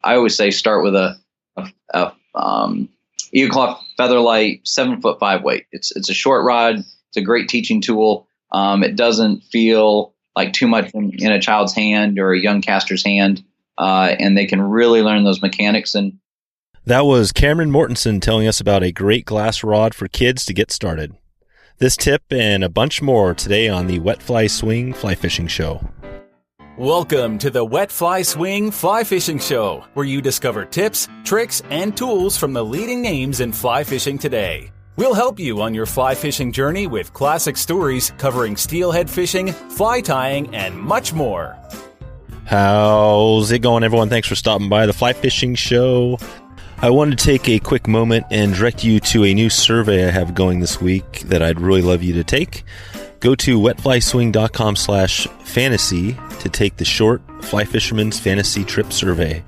I always say start with a Claw Featherlight 7'5" weight. It's a short rod. It's a great teaching tool. It doesn't feel like too much in a child's hand or a young caster's hand, and they can really learn those mechanics. And that was Cameron Mortenson telling us about a great glass rod for kids to get started. This tip and a bunch more today on the Wet Fly Swing Fly Fishing Show. Welcome to the Wet Fly Swing Fly Fishing Show, where you discover tips, tricks, and tools from the leading names in fly fishing today. We'll help you on your fly fishing journey with classic stories covering steelhead fishing, fly tying, and much more. How's it going, everyone? Thanks for stopping by the Fly Fishing Show. I wanted to take a quick moment and direct you to a new survey I have going this week that I'd really love you to take. Go to wetflyswing.com/fantasy to take the short Fly Fisherman's Fantasy Trip Survey.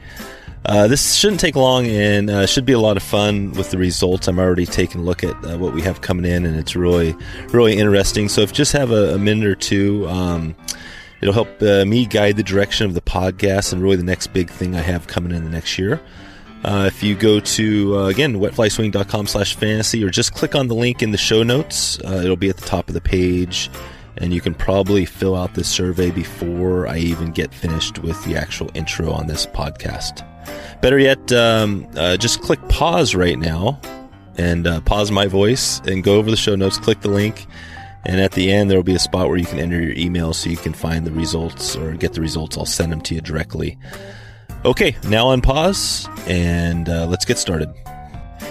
This shouldn't take long and should be a lot of fun with the results. I'm already taking a look at what we have coming in, and it's really, really interesting. So if you just have a minute or two, it'll help me guide the direction of the podcast and really the next big thing I have coming in the next year. If you go to, again, wetflyswing.com/fantasy, or just click on the link in the show notes, it'll be at the top of the page, and you can probably fill out this survey before I even get finished with the actual intro on this podcast. Better yet, just click pause right now and pause my voice and go over the show notes, click the link, and at the end there will be a spot where you can enter your email so you can find the results or get the results. I'll send them to you directly. Okay, now on pause, and let's get started.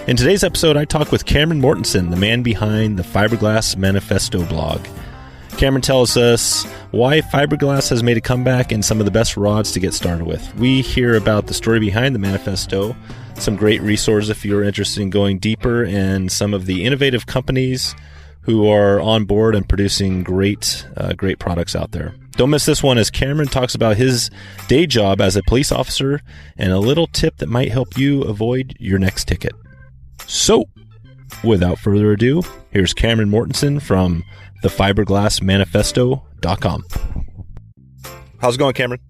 In today's episode, I talk with Cameron Mortenson, the man behind the Fiberglass Manifesto blog. Cameron tells us why fiberglass has made a comeback and some of the best rods to get started with. We hear about the story behind the manifesto, some great resources if you're interested in going deeper, and some of the innovative companies who are on board and producing great products out there. Don't miss this one as Cameron talks about his day job as a police officer and a little tip that might help you avoid your next ticket. So, without further ado, here's Cameron Mortenson from thefiberglassmanifesto.com. How's it going, Cameron?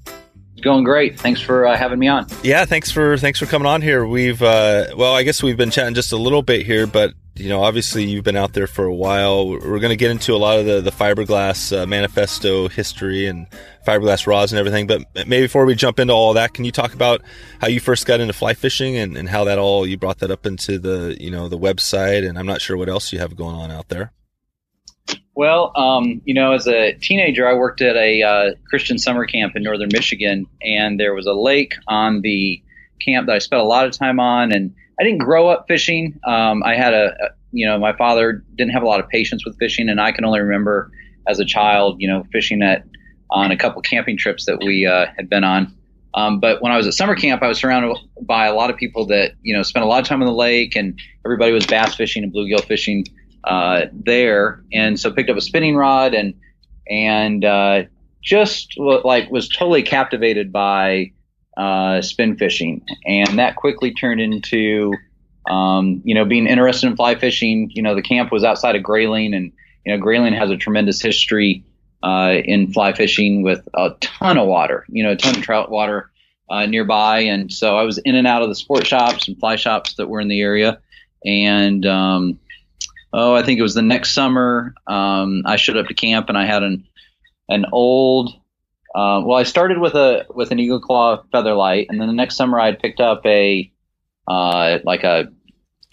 it's going great. Thanks for having me on. Yeah, thanks for coming on here. We've I guess we've been chatting just a little bit here, but obviously you've been out there for a while. We're going to get into a lot of the Fiberglass Manifesto history and Fiberglass Rods and everything. But maybe before we jump into all that, can you talk about how you first got into fly fishing and how that all, you brought that up into the website, and I'm not sure what else you have going on out there. Well, as a teenager, I worked at a Christian summer camp in northern Michigan, and there was a lake on the camp that I spent a lot of time on, and I didn't grow up fishing. I had my father didn't have a lot of patience with fishing, and I can only remember as a child, fishing on a couple camping trips that we had been on. But when I was at summer camp, I was surrounded by a lot of people that, spent a lot of time on the lake, and everybody was bass fishing and bluegill fishing there. And so picked up a spinning rod and just was totally captivated by spin fishing. And that quickly turned into, being interested in fly fishing. The camp was outside of Grayling, and, Grayling has a tremendous history in fly fishing with a ton of water, a ton of trout water nearby. And so I was in and out of the sport shops and fly shops that were in the area. And I think it was the next summer, I showed up to camp, and I had an old, I started with an Eagle Claw Featherlight, and then the next summer I had picked up a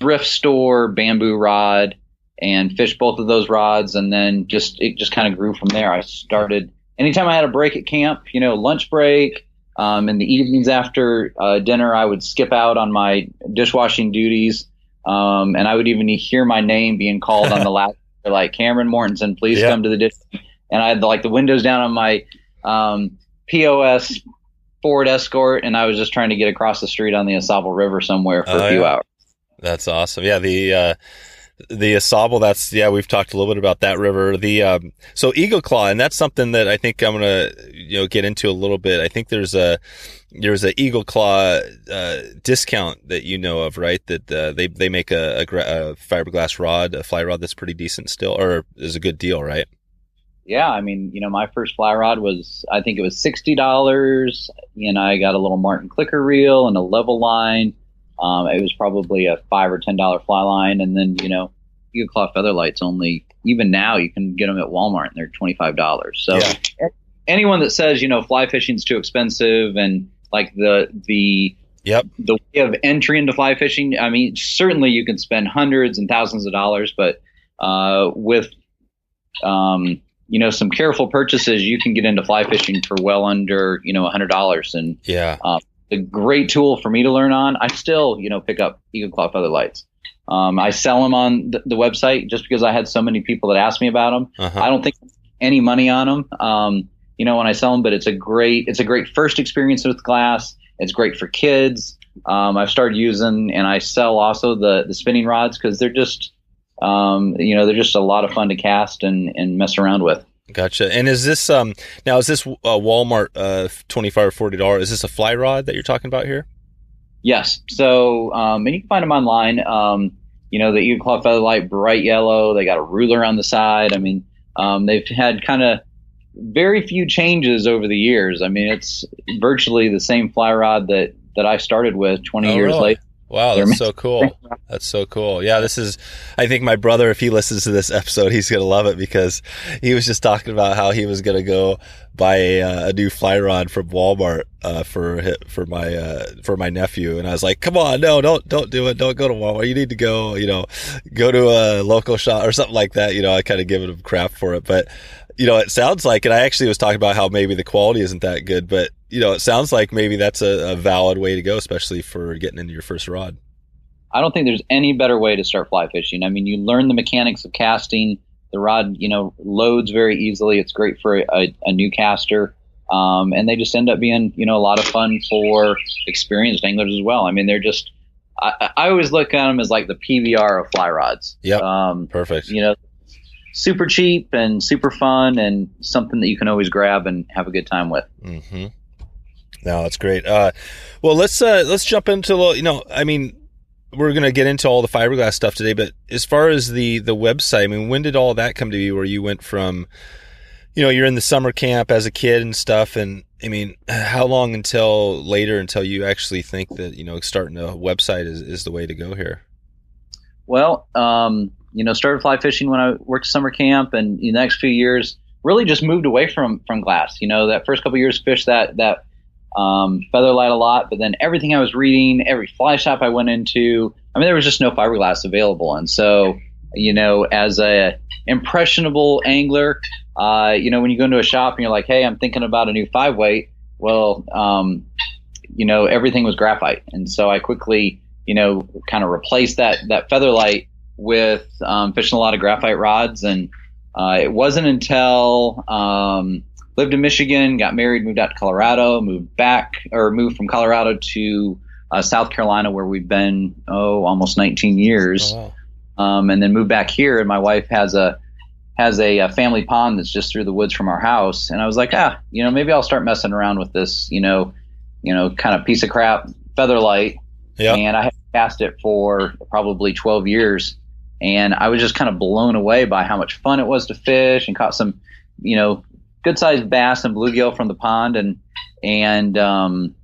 thrift store bamboo rod and fished both of those rods, and then it just kind of grew from there. I started, anytime I had a break at camp, lunch break, in the evenings after dinner, I would skip out on my dishwashing duties. And I would even hear my name being called on the last, like, Cameron Mortenson, please come to the dish. And I had the windows down on my POS Ford Escort, and I was just trying to get across the street on the Asable River somewhere for a few hours. That's awesome. Yeah, the Asable, we've talked a little bit about that river. So Eagle Claw, and that's something that I think I'm gonna get into a little bit. I think there's a Eagle Claw discount that of, right? That they make a fiberglass rod, a fly rod that's pretty decent still, or is a good deal, right? Yeah, I mean, my first fly rod was, I think it was $60. I got a little Martin clicker reel and a level line. It was probably a $5 or $10 fly line, and then you Claw Featherlight's only, even now you can get them at Walmart and they're $25. So anyone that says fly fishing's too expensive and like the way of entry into fly fishing, I mean, certainly you can spend hundreds and thousands of dollars, but with some careful purchases, you can get into fly fishing for well under $100. And a great tool for me to learn on. I still pick up Claw Featherlights. I sell them on the website just because I had so many people that asked me about them. I don't think any money on them. When I sell them, but it's a great first experience with glass. It's great for kids. I've started using, and I sell also the spinning rods because they're just, they're just a lot of fun to cast and mess around with. Gotcha. And is this now? Is this Walmart $25 or $40? Is this a fly rod that you're talking about here? Yes. So, and you can find them online. The Claw Featherlight, bright yellow. They got a ruler on the side. I mean, they've had kind of very few changes over the years. I mean, it's virtually the same fly rod that I started with 20 years later. Wow, that's so cool. That's so cool. Yeah, I think my brother, if he listens to this episode, he's going to love it because he was just talking about how he was going to go buy a new fly rod from Walmart for my nephew. And I was like, come on, no, don't do it. Don't go to Walmart. You need to go to a local shop or something like that. I kind of giving him crap for it. But, it sounds like, and I actually was talking about how maybe the quality isn't that good, but it sounds like maybe that's a valid way to go, especially for getting into your first rod. I don't think there's any better way to start fly fishing. I mean, you learn the mechanics of casting. The rod, loads very easily. It's great for a new caster. And they just end up being, a lot of fun for experienced anglers as well. I mean, they're just, I always look at them as like the PBR of fly rods. Yeah. Perfect. Super cheap and super fun and something that you can always grab and have a good time with. Mm-hmm. No, that's great. Well, let's jump into a little, I mean, we're going to get into all the fiberglass stuff today, but as far as the website, I mean, when did all that come to be where you went from, you're in the summer camp as a kid and stuff. And I mean, how long until you actually think that, starting a website is the way to go here? Well, started fly fishing when I worked summer camp, and in the next few years really just moved away from glass. That first couple of years fished that Featherlight a lot, but then everything I was reading, every fly shop I went into, I mean, there was just no fiberglass available. And so, as a impressionable angler, when you go into a shop and you're like, hey, I'm thinking about a new 5-weight, well, everything was graphite. And so I quickly, kind of replaced that Featherlight with fishing a lot of graphite rods. And it wasn't until lived in Michigan, got married, moved out to Colorado, moved from Colorado to South Carolina, where we've been almost 19 years. Oh, wow. And then moved back here, and my wife has a family pond that's just through the woods from our house. And I was like, maybe I'll start messing around with this, kind of piece of crap Featherlight. Yeah. And I had cast it for probably 12 years. And I was just kind of blown away by how much fun it was to fish, and caught some, good sized bass and bluegill from the pond, and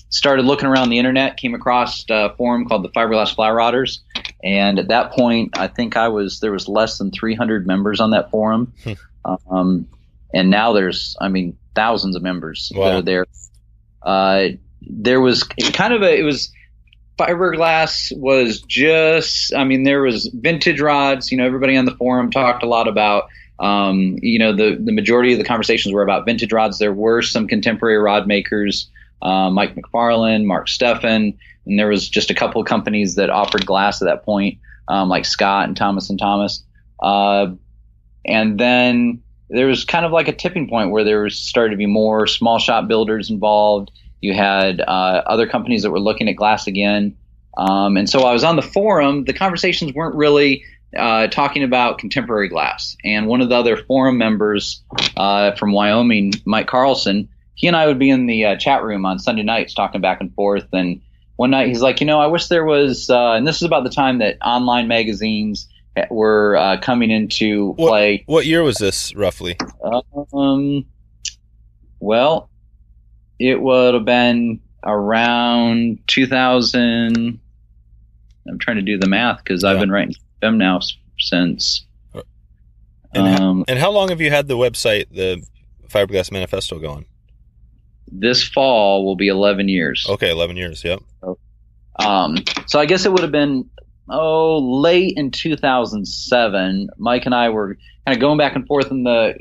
started looking around the internet, came across a forum called the Fiberglass FlyRoders. And at that point, I think there was less than 300 members on that forum. And now there's, thousands of members that are there. Fiberglass was just, there was vintage rods. Everybody on the forum talked a lot about, the majority of the conversations were about vintage rods. There were some contemporary rod makers, Mike McFarland, Mark Steffen, and there was just a couple of companies that offered glass at that point, like Scott and Thomas & Thomas. And then there was kind of like a tipping point where there started to be more small shop builders involved. You had other companies that were looking at glass again. And so I was on the forum. The conversations weren't really talking about contemporary glass. And one of the other forum members from Wyoming, Mike Carlson, he and I would be in the chat room on Sunday nights talking back and forth. And one night he's like, I wish there was, and this is about the time that online magazines were coming into play. What year was this roughly? Well, it would have been around 2000. I'm trying to do the math because I've been writing them now since. And how long have you had the website, the Fiberglass Manifesto, going? This fall will be 11 years. Okay, 11 years, yep. So I guess it would have been, late in 2007. Mike and I were kind of going back and forth in the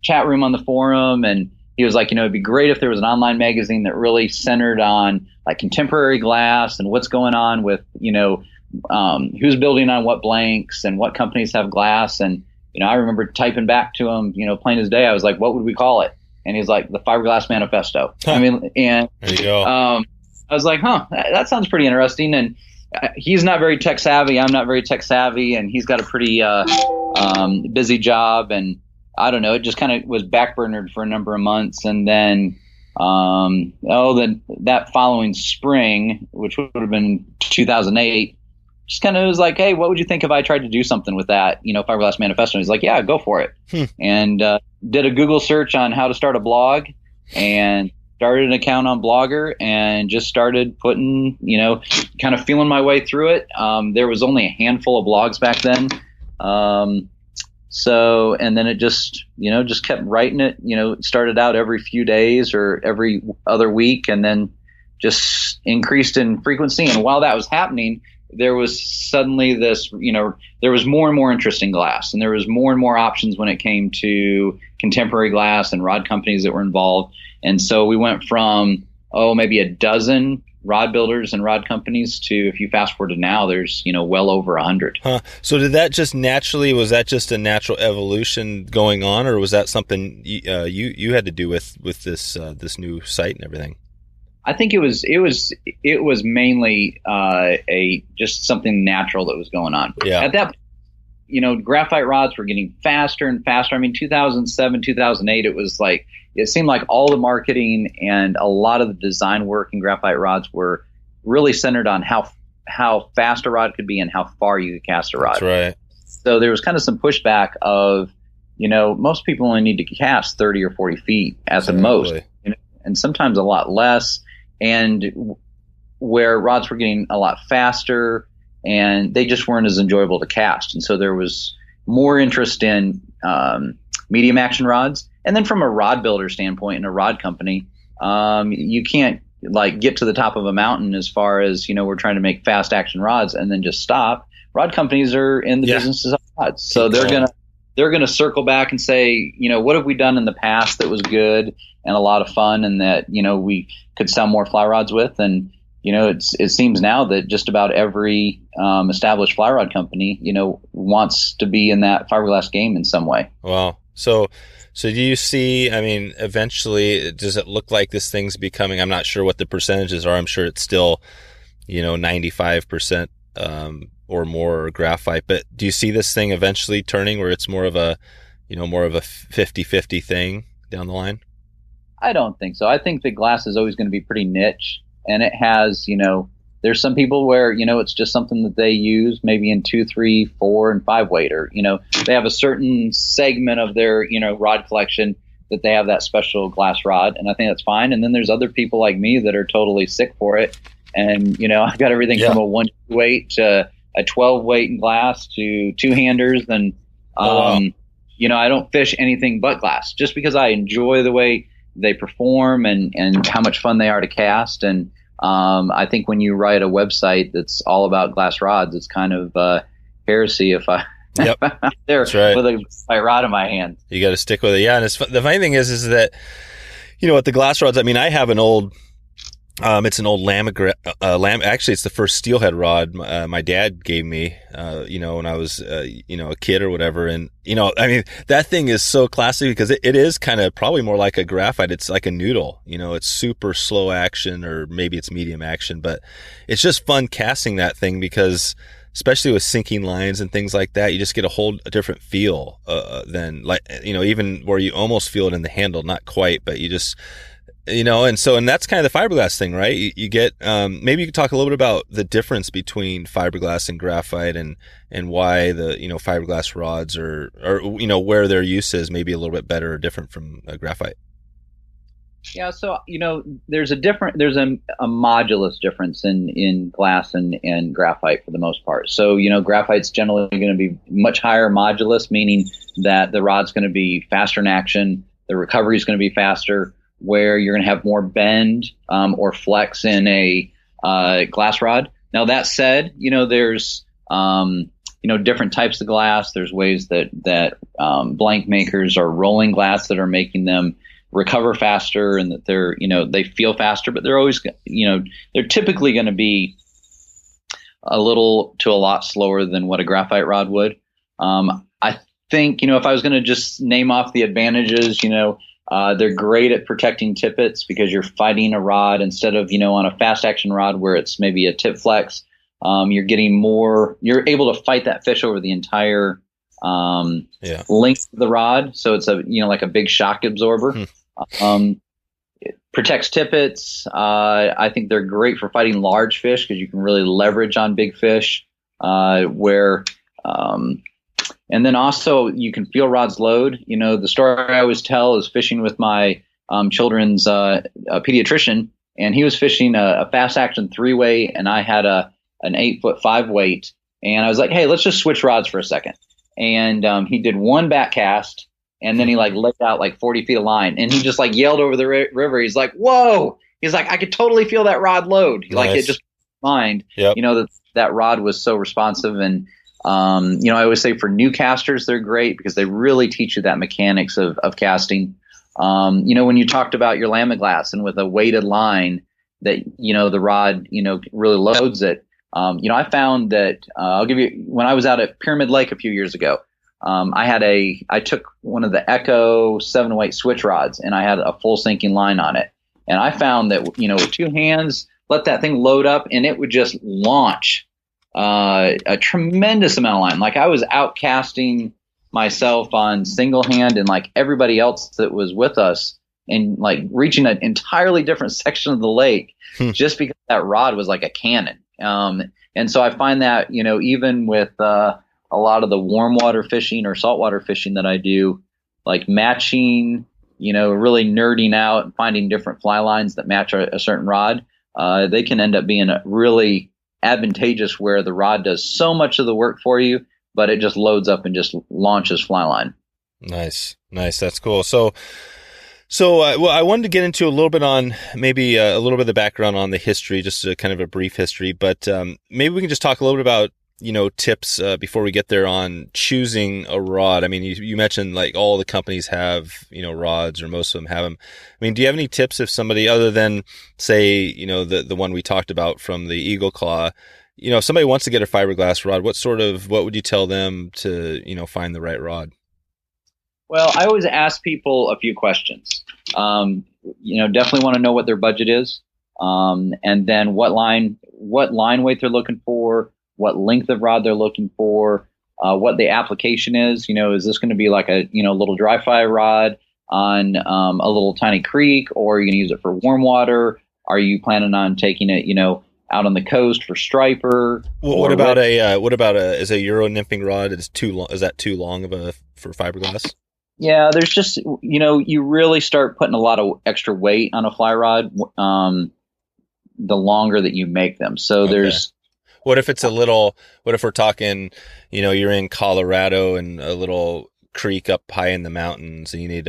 chat room on the forum, and he was like, it'd be great if there was an online magazine that really centered on like contemporary glass and what's going on with, who's building on what blanks and what companies have glass. And, I remember typing back to him, plain as day. I was like, what would we call it? And he's like, the Fiberglass Manifesto. And there you go. I was like, that sounds pretty interesting. And he's not very tech savvy. I'm not very tech savvy. And he's got a pretty busy job. And I don't know, it just kind of was backburnered for a number of months. And then, that following spring, which would have been 2008, just kind of was like, hey, what would you think if I tried to do something with that, Fiberglass Manifesto? And he's like, yeah, go for it. And did a Google search on how to start a blog and started an account on Blogger and just started putting, kind of feeling my way through it. There was only a handful of blogs back then. And then it just kept writing it, it started out every few days or every other week and then just increased in frequency. And while that was happening, there was suddenly this, there was more and more interest in glass, and there was more and more options when it came to contemporary glass and rod companies that were involved. And so we went from, maybe a dozen rod builders and rod companies to, if you fast forward to now, there's, well over 100. So did that just naturally, was that just a natural evolution going on, or was that something you had to do with this new site and everything? I think it was mainly just something natural that was going on. Yeah. At that, graphite rods were getting faster and faster. I mean, 2007, 2008, it seemed like all the marketing and a lot of the design work in graphite rods were really centered on how fast a rod could be and how far you could cast a rod. That's right. So there was kind of some pushback of, most people only need to cast 30 or 40 feet at the most, and sometimes a lot less. And where rods were getting a lot faster and they just weren't as enjoyable to cast. And so there was more interest in medium action rods. And then from a rod builder standpoint in a rod company, you can't get to the top of a mountain as far as, we're trying to make fast action rods and then just stop. Rod companies are in the businesses of rods. So they're going to circle back and say, what have we done in the past that was good and a lot of fun and that, we could sell more fly rods with. And, it seems now that just about every established fly rod company, wants to be in that fiberglass game in some way. Wow. So do you see, eventually, does it look like this thing's becoming, I'm not sure what the percentages are. I'm sure it's still, 95% or more graphite, but do you see this thing eventually turning where it's more of a 50-50 thing down the line? I don't think so. I think that glass is always going to be pretty niche, and it has, there's some people where, it's just something that they use maybe in 2, 3, 4, and 5 weight, or, they have a certain segment of their, rod collection that they have that special glass rod, and I think that's fine. And then there's other people like me that are totally sick for it. And, I've got everything from a 1 weight to a 12 weight in glass to 2-handers. And, I don't fish anything but glass just because I enjoy the way they perform and how much fun they are to cast. And I think when you write a website that's all about glass rods, it's kind of heresy if I'm there with a rod in my hand. You got to stick with it. Yeah. And the funny thing is that, with the glass rods, I have an old, it's an old actually it's the first steelhead rod my dad gave me, when I was, a kid or whatever. And, that thing is so classic because it is kind of probably more like a graphite. It's like a noodle, it's super slow action, or maybe it's medium action, but it's just fun casting that thing because especially with sinking lines and things like that, you just get a different feel, than even where you almost feel it in the handle, not quite, but you just, And that's kind of the fiberglass thing, right? You get, maybe you could talk a little bit about the difference between fiberglass and graphite and why the, fiberglass rods or, where their use is maybe a little bit better or different from graphite. Yeah. So, there's a modulus difference in glass and graphite for the most part. So, graphite's generally going to be much higher modulus, meaning that the rod's going to be faster in action. The recovery is going to be faster, where you're going to have more bend or flex in a glass rod. Now, that said, there's different types of glass. There's ways that blank makers are rolling glass that are making them recover faster, and that they're, they feel faster, but they're always, they're typically going to be a lot slower than what a graphite rod would. I think, if I was going to just name off the advantages, they're great at protecting tippets because you're fighting a rod instead of, on a fast action rod where it's maybe a tip flex. You're able to fight that fish over the entire length of the rod. So it's like a big shock absorber. It protects tippets. I think they're great for fighting large fish because you can really leverage on big fish, and then also you can feel rods load. The story I always tell is fishing with my children's pediatrician, and he was fishing a fast action 3-weight, and I had an 8-foot 5-weight, and I was like, hey, let's just switch rods for a second. And he did one back cast, and then he let out 40 feet of line, and he just yelled over the river. He's like, whoa! He's like, I could totally feel that rod load. Nice. It just mind. Yep. That rod was so responsive. And I always say for new casters, they're great because they really teach you that mechanics of casting. When you talked about your laminate glass and with a weighted line that, the rod, really loads it. I found that, when I was out at Pyramid Lake a few years ago, I took one of the Echo 7-weight switch rods, and I had a full sinking line on it. And I found that, with two hands, let that thing load up, and it would just launch a tremendous amount of line. I was out casting myself on single hand, and everybody else that was with us, and reaching an entirely different section of the lake just because that rod was like a cannon. And so I find that, even with a lot of the warm water fishing or saltwater fishing that I do, matching, really nerding out and finding different fly lines that match a certain rod, they can end up being really advantageous where the rod does so much of the work for you, but it just loads up and just launches fly line. Nice. That's cool. So I wanted to get into a little bit on maybe a little bit of the background on the history, just kind of a brief history, but maybe we can just talk a little bit about, tips before we get there on choosing a rod. I mean, you mentioned all the companies have, rods, or most of them have them. I mean, do you have any tips if somebody, other than say, the one we talked about from the Eagle Claw, if somebody wants to get a fiberglass rod, what would you tell them to, find the right rod? Well, I always ask people a few questions. Definitely want to know what their budget is, and then what line weight they're looking for, what length of rod they're looking for, what the application is. Is this going to be like a little dry fly rod on a little tiny creek, or are you going to use it for warm water? Are you planning on taking it, out on the coast for striper? Well, what about is a Euro nymphing rod? Is that too long for fiberglass? Yeah, there's just, you really start putting a lot of extra weight on a fly rod the longer that you make them. So there's... What if we're talking, you're in Colorado and a little creek up high in the mountains, and you need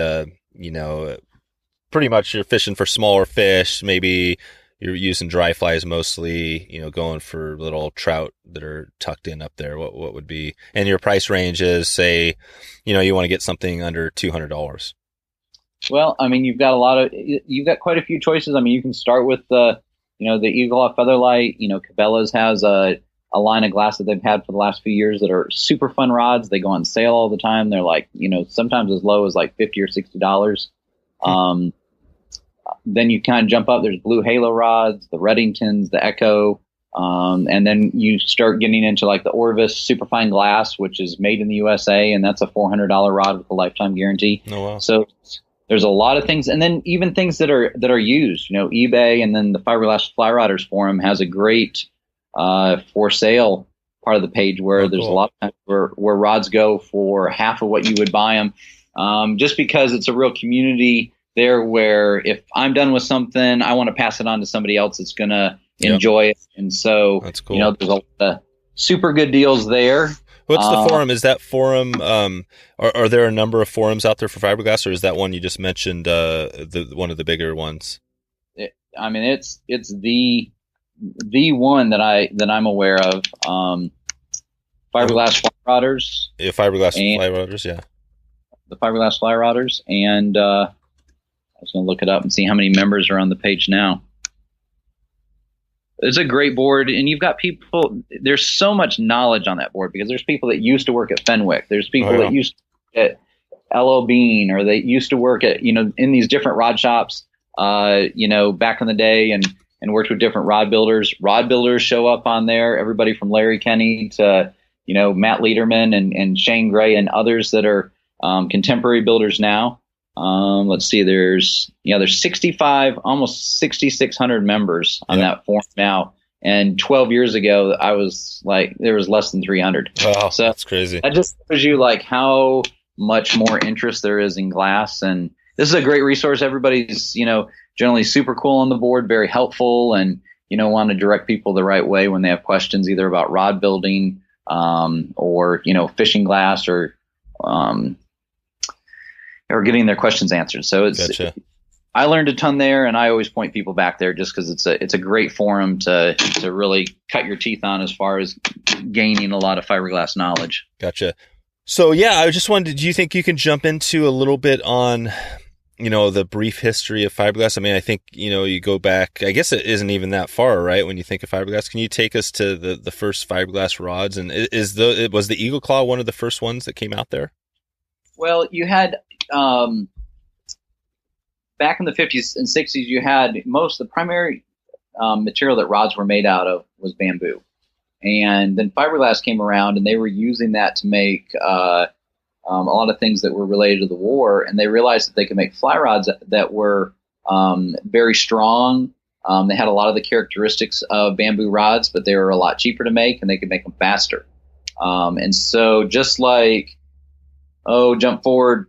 pretty much you're fishing for smaller fish. Maybe you're using dry flies mostly, going for little trout that are tucked in up there. What would be, and your price range is, say, you want to get something under $200. Well, I mean, you've got quite a few choices. I mean, you can start with the Claw Featherlight. Cabelas has a line of glass that they've had for the last few years that are super fun rods. They go on sale all the time. They're sometimes as low as $50 or $60. Then you kind of jump up. There's blue halo rods, the Redingtons, the Echo, and then you start getting into the Orvis superfine glass, which is made in the USA, and that's a $400 rod with a lifetime guarantee. Oh, wow. So there's a lot of things, and then even things that are used. eBay, and then the Fiberglass FlyRoders Forum has a great for sale part of the page where there's a lot of times where rods go for half of what you would buy them, just because it's a real community there where if I'm done with something, I want to pass it on to somebody else that's going to enjoy it. And so, that's cool. There's a lot of super good deals there. What's the forum? Is that forum, are there a number of forums out there for fiberglass, or is that one you just mentioned, one of the bigger ones? It's the one that I'm aware of. Fiberglass FlyRoders. Yeah, Fiberglass FlyRoders, yeah. The Fiberglass FlyRoders, and I was going to look it up and see how many members are on the page now. It's a great board, and you've got people. There's so much knowledge on that board because there's people that used to work at Fenwick. There's people that used to work at L.O. Bean, or they used to work at in these different rod shops, back in the day, and worked with different rod builders. Rod builders show up on there. Everybody from Larry Kenny to Matt Lederman and Shane Gray and others that are contemporary builders now. Let's see, there's 65, almost 6,600 members on that forum now. And 12 years ago, I was there was less than 300. Wow, so that's crazy. That just shows you how much more interest there is in glass. And this is a great resource. Everybody's, generally super cool on the board, very helpful, and, want to direct people the right way when they have questions, either about rod building, or, fishing glass, or getting their questions answered. So Gotcha. I learned a ton there, and I always point people back there just because it's a great forum to really cut your teeth on as far as gaining a lot of fiberglass knowledge. Gotcha. So I just wanted, do you think you can jump into a little bit on, the brief history of fiberglass? I think, you go back, I guess it isn't even that far, right? When you think of fiberglass, can you take us to the first fiberglass rods? And was the Eagle Claw one of the first ones that came out there? Well, you had, back in the 50s and 60s, you had the primary material that rods were made out of was bamboo. And then fiberglass came around, and they were using that to make a lot of things that were related to the war. And they realized that they could make fly rods that were very strong. They had a lot of the characteristics of bamboo rods, but they were a lot cheaper to make, and they could make them faster. And so just jump forward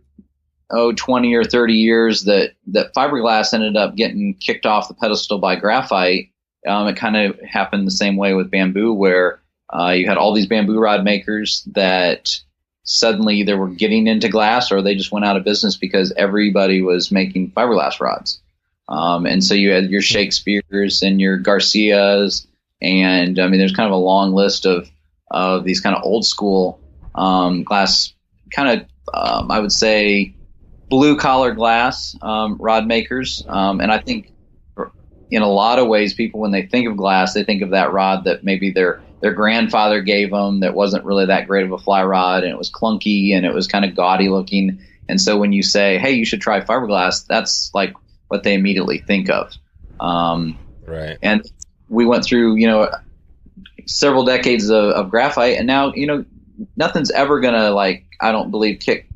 20 or 30 years that fiberglass ended up getting kicked off the pedestal by graphite. It kind of happened the same way with bamboo, where you had all these bamboo rod makers that suddenly either were getting into glass or they just went out of business because everybody was making fiberglass rods. And so you had your Shakespeares and your Garcias, and there's kind of a long list of these kind of old school glass, kind of I would say blue collar glass rod makers. And I think in a lot of ways, people, when they think of glass, they think of that rod that maybe their grandfather gave them that wasn't really that great of a fly rod, and it was clunky and it was kind of gaudy looking. And so when you say, hey, you should try fiberglass, that's like what they immediately think of. Right. And we went through, several decades of graphite, and now, nothing's ever going to, I don't believe, kick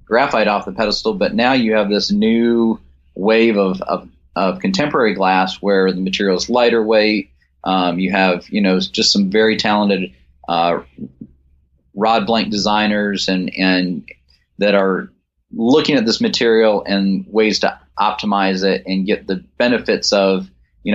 graphite off the pedestal, but now you have this new wave of contemporary glass where the material is lighter weight. You have, just some very talented rod blank designers and that are looking at this material and ways to optimize it and get the benefits of,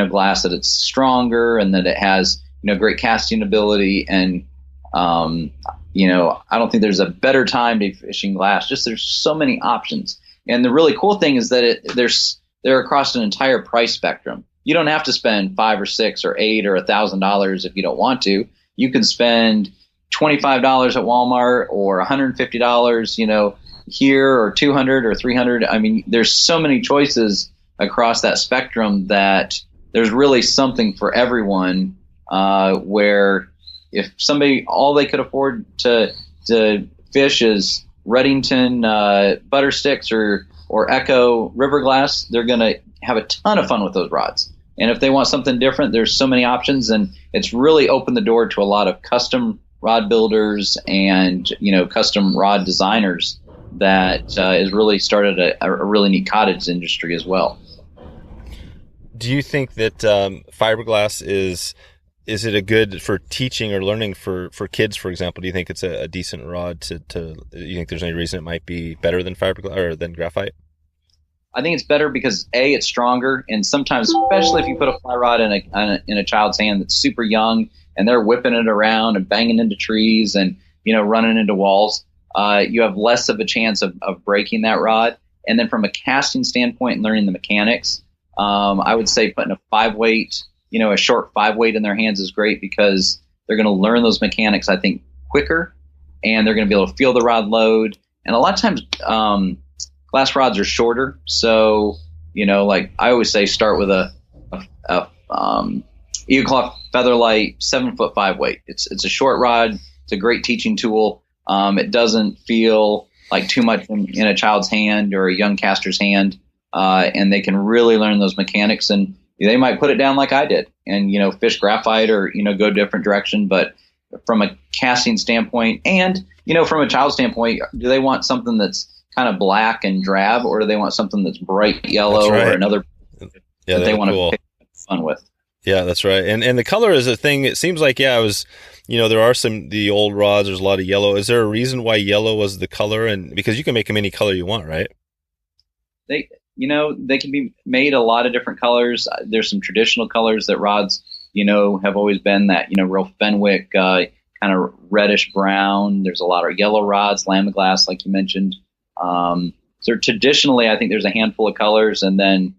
glass, that it's stronger and that it has, great casting ability. And, I don't think there's a better time to be fishing glass. Just there's so many options. And the really cool thing is that they're across an entire price spectrum. You don't have to spend $5 or $6 or $8 or $1,000 if you don't want to. You can spend $25 at Walmart or $150, here, or $200 or $300. There's so many choices across that spectrum that there's really something for everyone. Where if somebody, all they could afford to fish is Redington butter sticks or Echo river glass, they're going to have a ton of fun with those rods. And if they want something different, there's so many options, and it's really opened the door to a lot of custom rod builders and, custom rod designers that has really started a really neat cottage industry as well. Do you think that fiberglass is it a good for teaching or learning for kids, for example? Do you think it's a decent rod to you think there's any reason it might be better than fiberglass or than graphite? I think it's better because it's stronger, and sometimes, especially if you put a fly rod in a child's hand that's super young and they're whipping it around and banging into trees and running into walls, you have less of a chance of breaking that rod. And then from a casting standpoint and learning the mechanics, I would say putting a 5-weight, a short 5-weight in their hands is great because they're going to learn those mechanics, I think, quicker, and they're going to be able to feel the rod load. And a lot of times, glass rods are shorter, so like I always say, start with a Claw Featherlight 7-foot 5-weight. It's a short rod. It's a great teaching tool. It doesn't feel like too much in a child's hand or a young caster's hand, and they can really learn those mechanics. And they might put it down like I did, and fish graphite or go a different direction. But from a casting standpoint, and from a child standpoint, do they want something that's kind of black and drab, or do they want something that's bright yellow or another that they want to pick fun with? Yeah, that's right. And the color is a thing. It seems like, there are the old rods, there's a lot of yellow. Is there a reason why yellow was the color? And because you can make them any color you want, right? They can be made a lot of different colors. There's some traditional colors that rods, have always been that, real Fenwick, kind of reddish brown. There's a lot of yellow rods, Lamiglass, like you mentioned. So traditionally, I think there's a handful of colors, and then,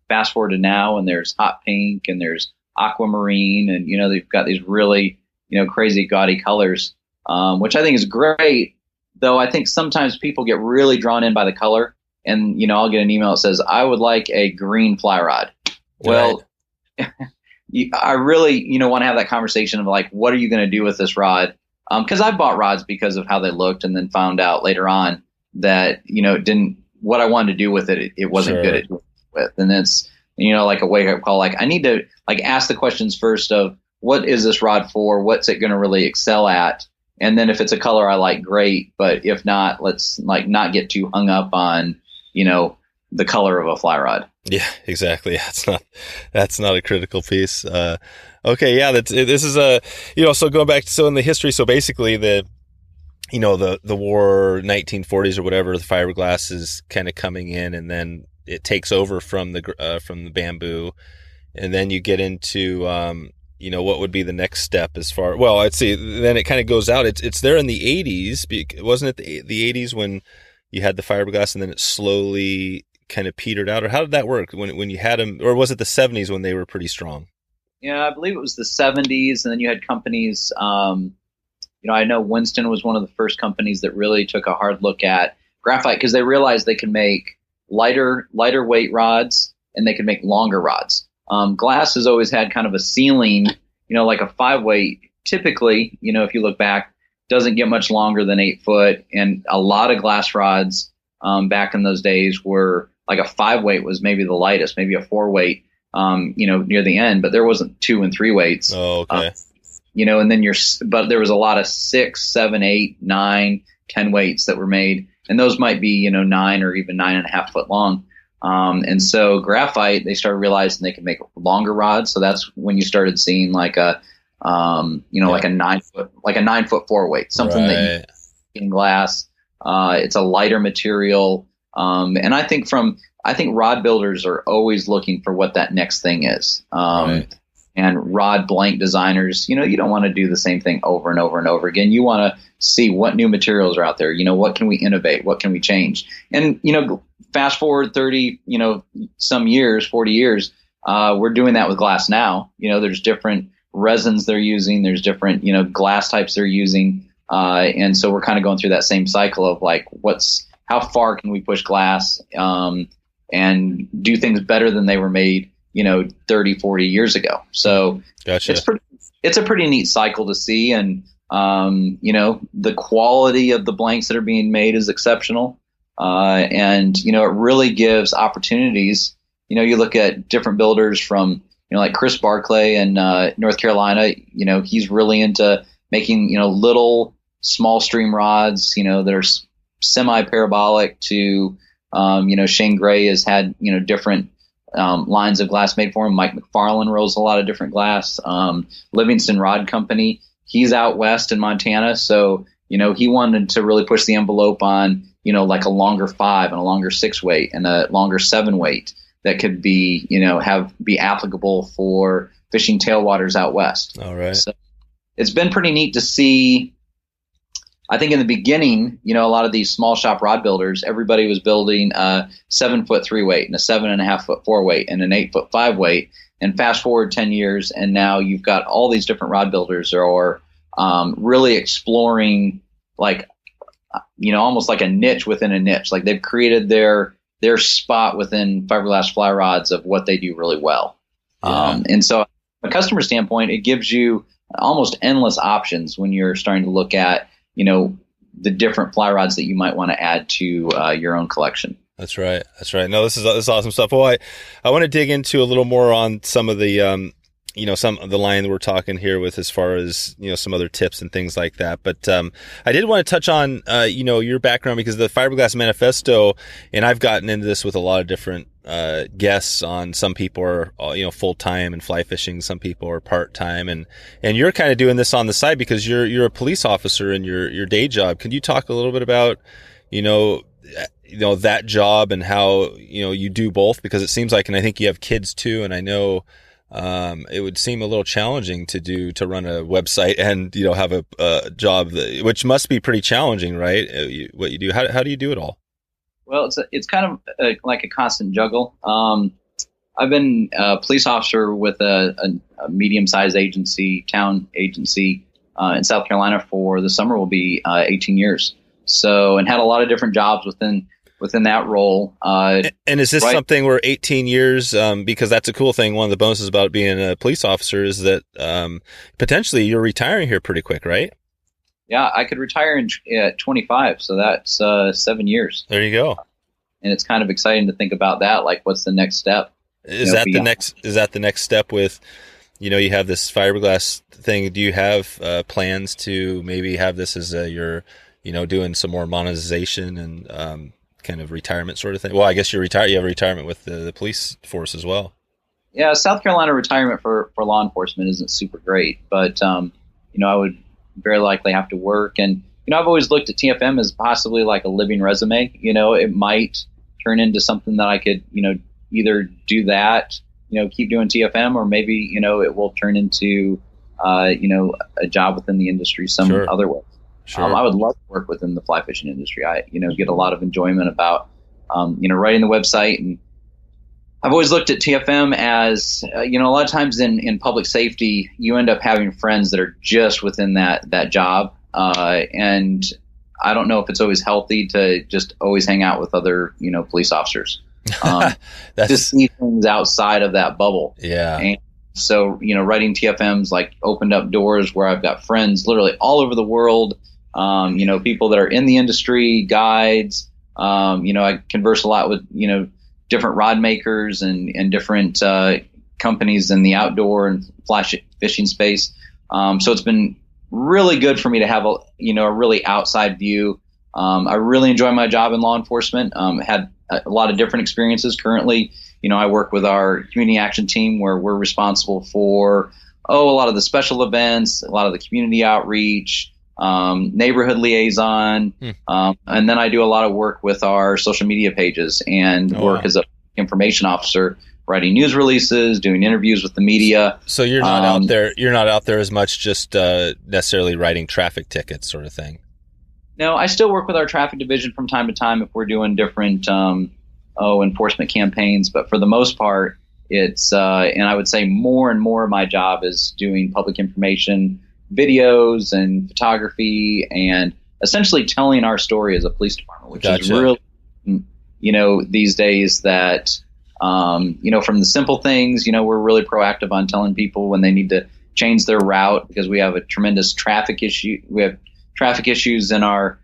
fast forward to now, and there's hot pink and there's aquamarine, and, they've got these really, crazy gaudy colors, which I think is great. Though I think sometimes people get really drawn in by the color, and, I'll get an email that says, I would like a green fly rod. Well, I really, want to have that conversation of like, what are you going to do with this rod? Because I bought rods because of how they looked, and then found out later on that, it didn't, what I wanted to do with it, it wasn't good at with. And it's, like a wake up call. Like I need to ask the questions first of what is this rod for? What's it going to really excel at? And then if it's a color I like, great. But if not, let's not get too hung up on, the color of a fly rod. Yeah, exactly. That's not a critical piece. Okay. Yeah. This is a, so going back, so in the history, so basically the war 1940s or whatever, the fiberglass is kind of coming in, and then it takes over from the bamboo. And then you get into, what would be the next step as far, well, let's see, then it kind of goes out. It's there in the 80s. Wasn't it the 80s when you had the fiberglass, and then it slowly kind of petered out? Or how did that work when you had them? Or was it the 70s when they were pretty strong? Yeah, I believe it was the 70s. And then you had companies, I know Winston was one of the first companies that really took a hard look at graphite, because they realized they could make lighter weight rods, and they could make longer rods. Glass has always had kind of a ceiling, like a 5-weight, typically, if you look back, doesn't get much longer than 8 foot. And a lot of glass rods back in those days were like a 5-weight was maybe the lightest, maybe a 4-weight, near the end, but there wasn't 2 and 3 weights. Oh, okay. And then but there was a lot of 6, 7, 8, 9, 10 weights that were made, and those might be, 9 or even 9.5 foot long. And so graphite, they started realizing they could make longer rods. So that's when you started seeing like a, like a 9 foot, like a 9 foot 4-weight, something that you in glass. It's a lighter material. And I think rod builders are always looking for what that next thing is. And rod blank designers, you don't want to do the same thing over and over and over again. You want to see what new materials are out there. What can we innovate? What can we change? And, fast forward 30, some years, 40 years, we're doing that with glass now. There's different resins they're using. There's different, glass types they're using. And so we're kind of going through that same cycle of like, how far can we push glass and do things better than they were made 30, 40 years ago. So gotcha. It's a pretty neat cycle to see. And, the quality of the blanks that are being made is exceptional. And, it really gives opportunities. You look at different builders from, like Chris Barclay in North Carolina, he's really into making, little small stream rods, that are, semi-parabolic to, Shane Gray has had, different lines of glass made for him. Mike McFarland rolls a lot of different glass. Livingston Rod Company, he's out west in Montana. So, he wanted to really push the envelope on, like a longer 5 and a longer 6 weight and a longer 7 weight that could be, be applicable for fishing tailwaters out west. All right. So it's been pretty neat to see. I think in the beginning, a lot of these small shop rod builders, everybody was building a 7-foot 3 weight and a 7.5-foot 4 weight and an 8-foot 5 weight. And fast forward 10 years, and now you've got all these different rod builders are really exploring, like, almost like a niche within a niche. Like they've created their spot within fiberglass fly rods of what they do really well. Yeah. And so from a customer standpoint, it gives you almost endless options when you're starting to look at, the different fly rods that you might want to add to your own collection. That's right. No, this is awesome stuff. Well, I want to dig into a little more on some of the, some of the line that we're talking here with as far as, some other tips and things like that. But I did want to touch on, your background, because the Fiberglass Manifesto, and I've gotten into this with a lot of different guests on. Some people are, full-time and fly fishing. Some people are part-time. And you're kind of doing this on the side because you're a police officer in your day job. Can you talk a little bit about, that job and how, you do both? Because it seems like, and I think you have kids too, and I know it would seem a little challenging to run a website and, have a job which must be pretty challenging, right? What you do, how do you do it all? Well, it's kind of like a constant juggle. I've been a police officer with a medium-sized town agency in South Carolina for the summer will be 18 years. So, and had a lot of different jobs within that role. And is this something where 18 years, because that's a cool thing. One of the bonuses about being a police officer is that potentially you're retiring here pretty quick, right? Yeah, I could retire at 25, so that's 7 years. There you go. And it's kind of exciting to think about that. Like, what's the next step? Is that the next step with, you have this fiberglass thing? Do you have plans to maybe have this as you're, doing some more monetization and kind of retirement sort of thing? Well, I guess you have retirement with the police force as well. Yeah, South Carolina retirement for law enforcement isn't super great, but I would very likely have to work. And I've always looked at TFM as possibly like a living resume. It might turn into something that I could either do that, keep doing TFM, or maybe it will turn into a job within the industry some other way. Sure. I would love to work within the fly fishing industry. I, get a lot of enjoyment about, writing the website. And I've always looked at TFM as, a lot of times in public safety, you end up having friends that are just within that job. And I don't know if it's always healthy to just always hang out with other, police officers. Just see things outside of that bubble. Yeah. And so, writing TFM's like opened up doors where I've got friends literally all over the world. People that are in the industry, guides. I converse a lot with, different rod makers and different companies in the outdoor and fly fishing space. So it's been really good for me to have a really outside view. I really enjoy my job in law enforcement. Had a lot of different experiences. Currently, I work with our community action team where we're responsible for, a lot of the special events, a lot of the community outreach, neighborhood liaison. And then I do a lot of work with our social media pages and work as an information officer, writing news releases, doing interviews with the media. So you're not out there. You're not out there as much, just necessarily writing traffic tickets sort of thing. No, I still work with our traffic division from time to time if we're doing different enforcement campaigns. But for the most part, it's and I would say more and more of my job is doing public information, videos and photography, and essentially telling our story as a police department, which is really, these days that, from the simple things, we're really proactive on telling people when they need to change their route because we have a tremendous traffic issue. We have traffic issues in our,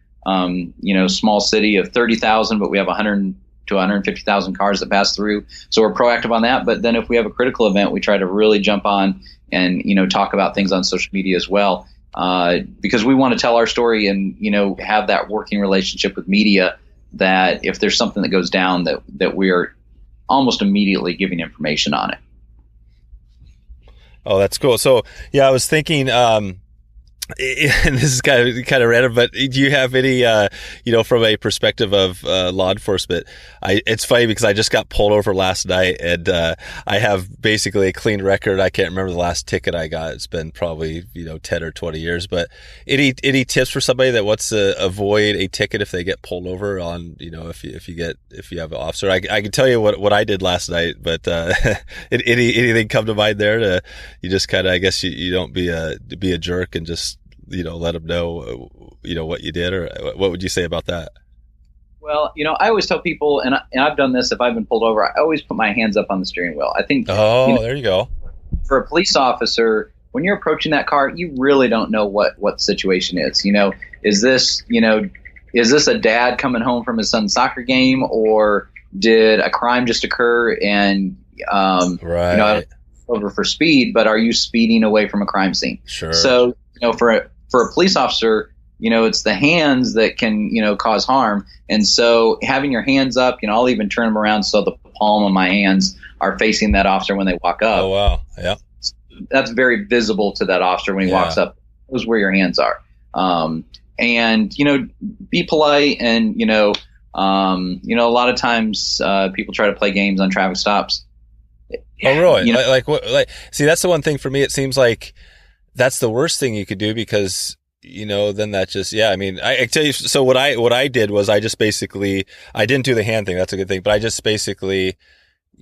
small city of 30,000, but we have 100 to 150,000 cars that pass through. So we're proactive on that. But then if we have a critical event, we try to really jump on and, talk about things on social media as well. because we want to tell our story and, have that working relationship with media, that if there's something that goes down, that we're almost immediately giving information on it. Oh, that's cool. So yeah, I was thinking, and this is kind of random, but do you have any, from a perspective of law enforcement? It's funny because I just got pulled over last night, and I have basically a clean record. I can't remember the last ticket I got. It's been probably 10 or 20 years. But any tips for somebody that wants to avoid a ticket if they get pulled over on if you have an officer? I can tell you what I did last night, but anything come to mind there? You just kind of, I guess you don't be a jerk and just let them know, what you did, or what would you say about that? Well, I always tell people, and I've done this if I've been pulled over, I always put my hands up on the steering wheel. I think, there you go. For a police officer, when you're approaching that car, you really don't know what the situation is. Is this a dad coming home from his son's soccer game, or did a crime just occur and, right. Over for speed, but are you speeding away from a crime scene? Sure. So, for a police officer, it's the hands that can, cause harm. And so having your hands up, I'll even turn them around so the palm of my hands are facing that officer when they walk up. Oh, wow. Yeah. That's very visible to that officer when he walks up. Knows where your hands are. And, be polite. And, a lot of times people try to play games on traffic stops. Oh, really? See, that's the one thing for me. It seems like that's the worst thing you could do, because, then that just, I tell you, so what I did was I just basically, I didn't do the hand thing. That's a good thing. But I just basically,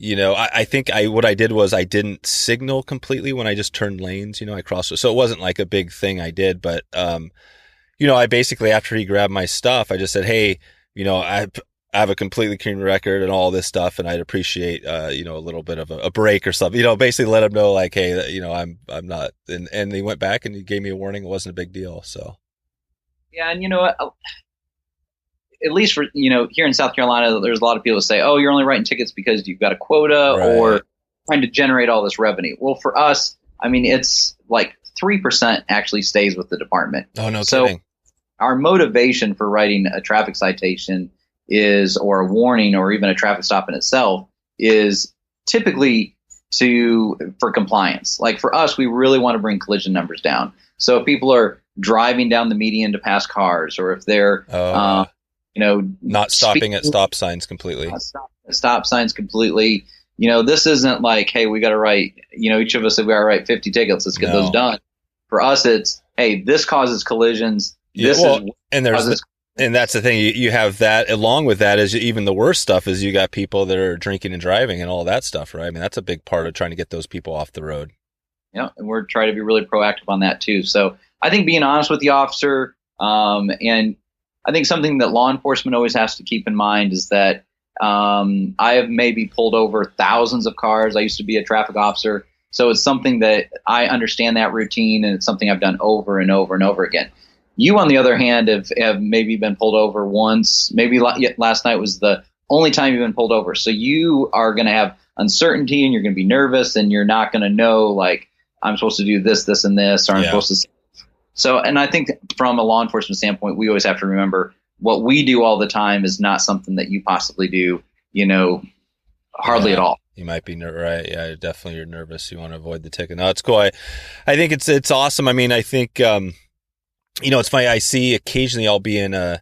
I think what I did was I didn't signal completely when I just turned lanes, I crossed. So it wasn't like a big thing I did, but, I basically, after he grabbed my stuff, I just said, hey, I have a completely clean record and all this stuff, and I'd appreciate, a little bit of a break or something, basically let him know, like, hey, I'm not, and he went back and he gave me a warning. It wasn't a big deal. So. Yeah. And at least for, here in South Carolina, there's a lot of people that say, oh, you're only writing tickets because you've got a quota, right, or trying to generate all this revenue. Well, for us, it's like 3% actually stays with the department. Oh, no kidding. Our motivation for writing a traffic citation or a warning, or even a traffic stop in itself, is typically for compliance. Like for us, we really want to bring collision numbers down. So if people are driving down the median to pass cars, or if they're, not stopping at stop signs completely. Stop signs completely. This isn't like, hey, we got to write, each of us said we got to write 50 tickets. Let's get those done. For us, it's, hey, this causes collisions. And that's the thing. You have that. Along with that is even the worst stuff is you got people that are drinking and driving and all that stuff, right? That's a big part of trying to get those people off the road. Yeah, and we're trying to be really proactive on that too. So I think being honest with the officer, and I think something that law enforcement always has to keep in mind is that I have maybe pulled over thousands of cars. I used to be a traffic officer, so it's something that I understand that routine, and it's something I've done over and over and over again. You, on the other hand, have maybe been pulled over once. Maybe last night was the only time you've been pulled over. So you are going to have uncertainty, and you're going to be nervous, and you're not going to know, like, I'm supposed to do this, this, and this, or I'm supposed to. So, and I think from a law enforcement standpoint, we always have to remember what we do all the time is not something that you possibly do, hardly at all. You might be right. Yeah, definitely. You're nervous. You want to avoid the ticket. No, it's cool. I think it's awesome. I think, it's funny. I see occasionally I'll be in a